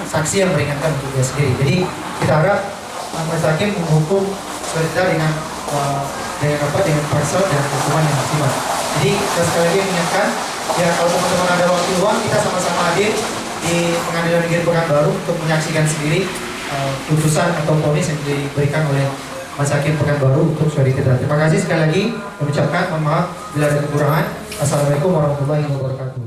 saksi yang meringankan untuk dia sendiri. Jadi kita harap majelis hakim menghukum Suhairi dengan pasal dan hukuman yang maksimal. Jadi kita sekali lagi mengingatkan ya, kalau teman-teman ada waktu luang kita sama-sama hadir di Pengadilan Negeri Pekanbaru untuk menyaksikan sendiri putusan atau vonis yang diberikan oleh Majelis Hakim Pekanbaru untuk Suhairi. Terima kasih sekali lagi, mengucapkan mohon maaf bila ada kekurangan. Assalamualaikum warahmatullahi wabarakatuh.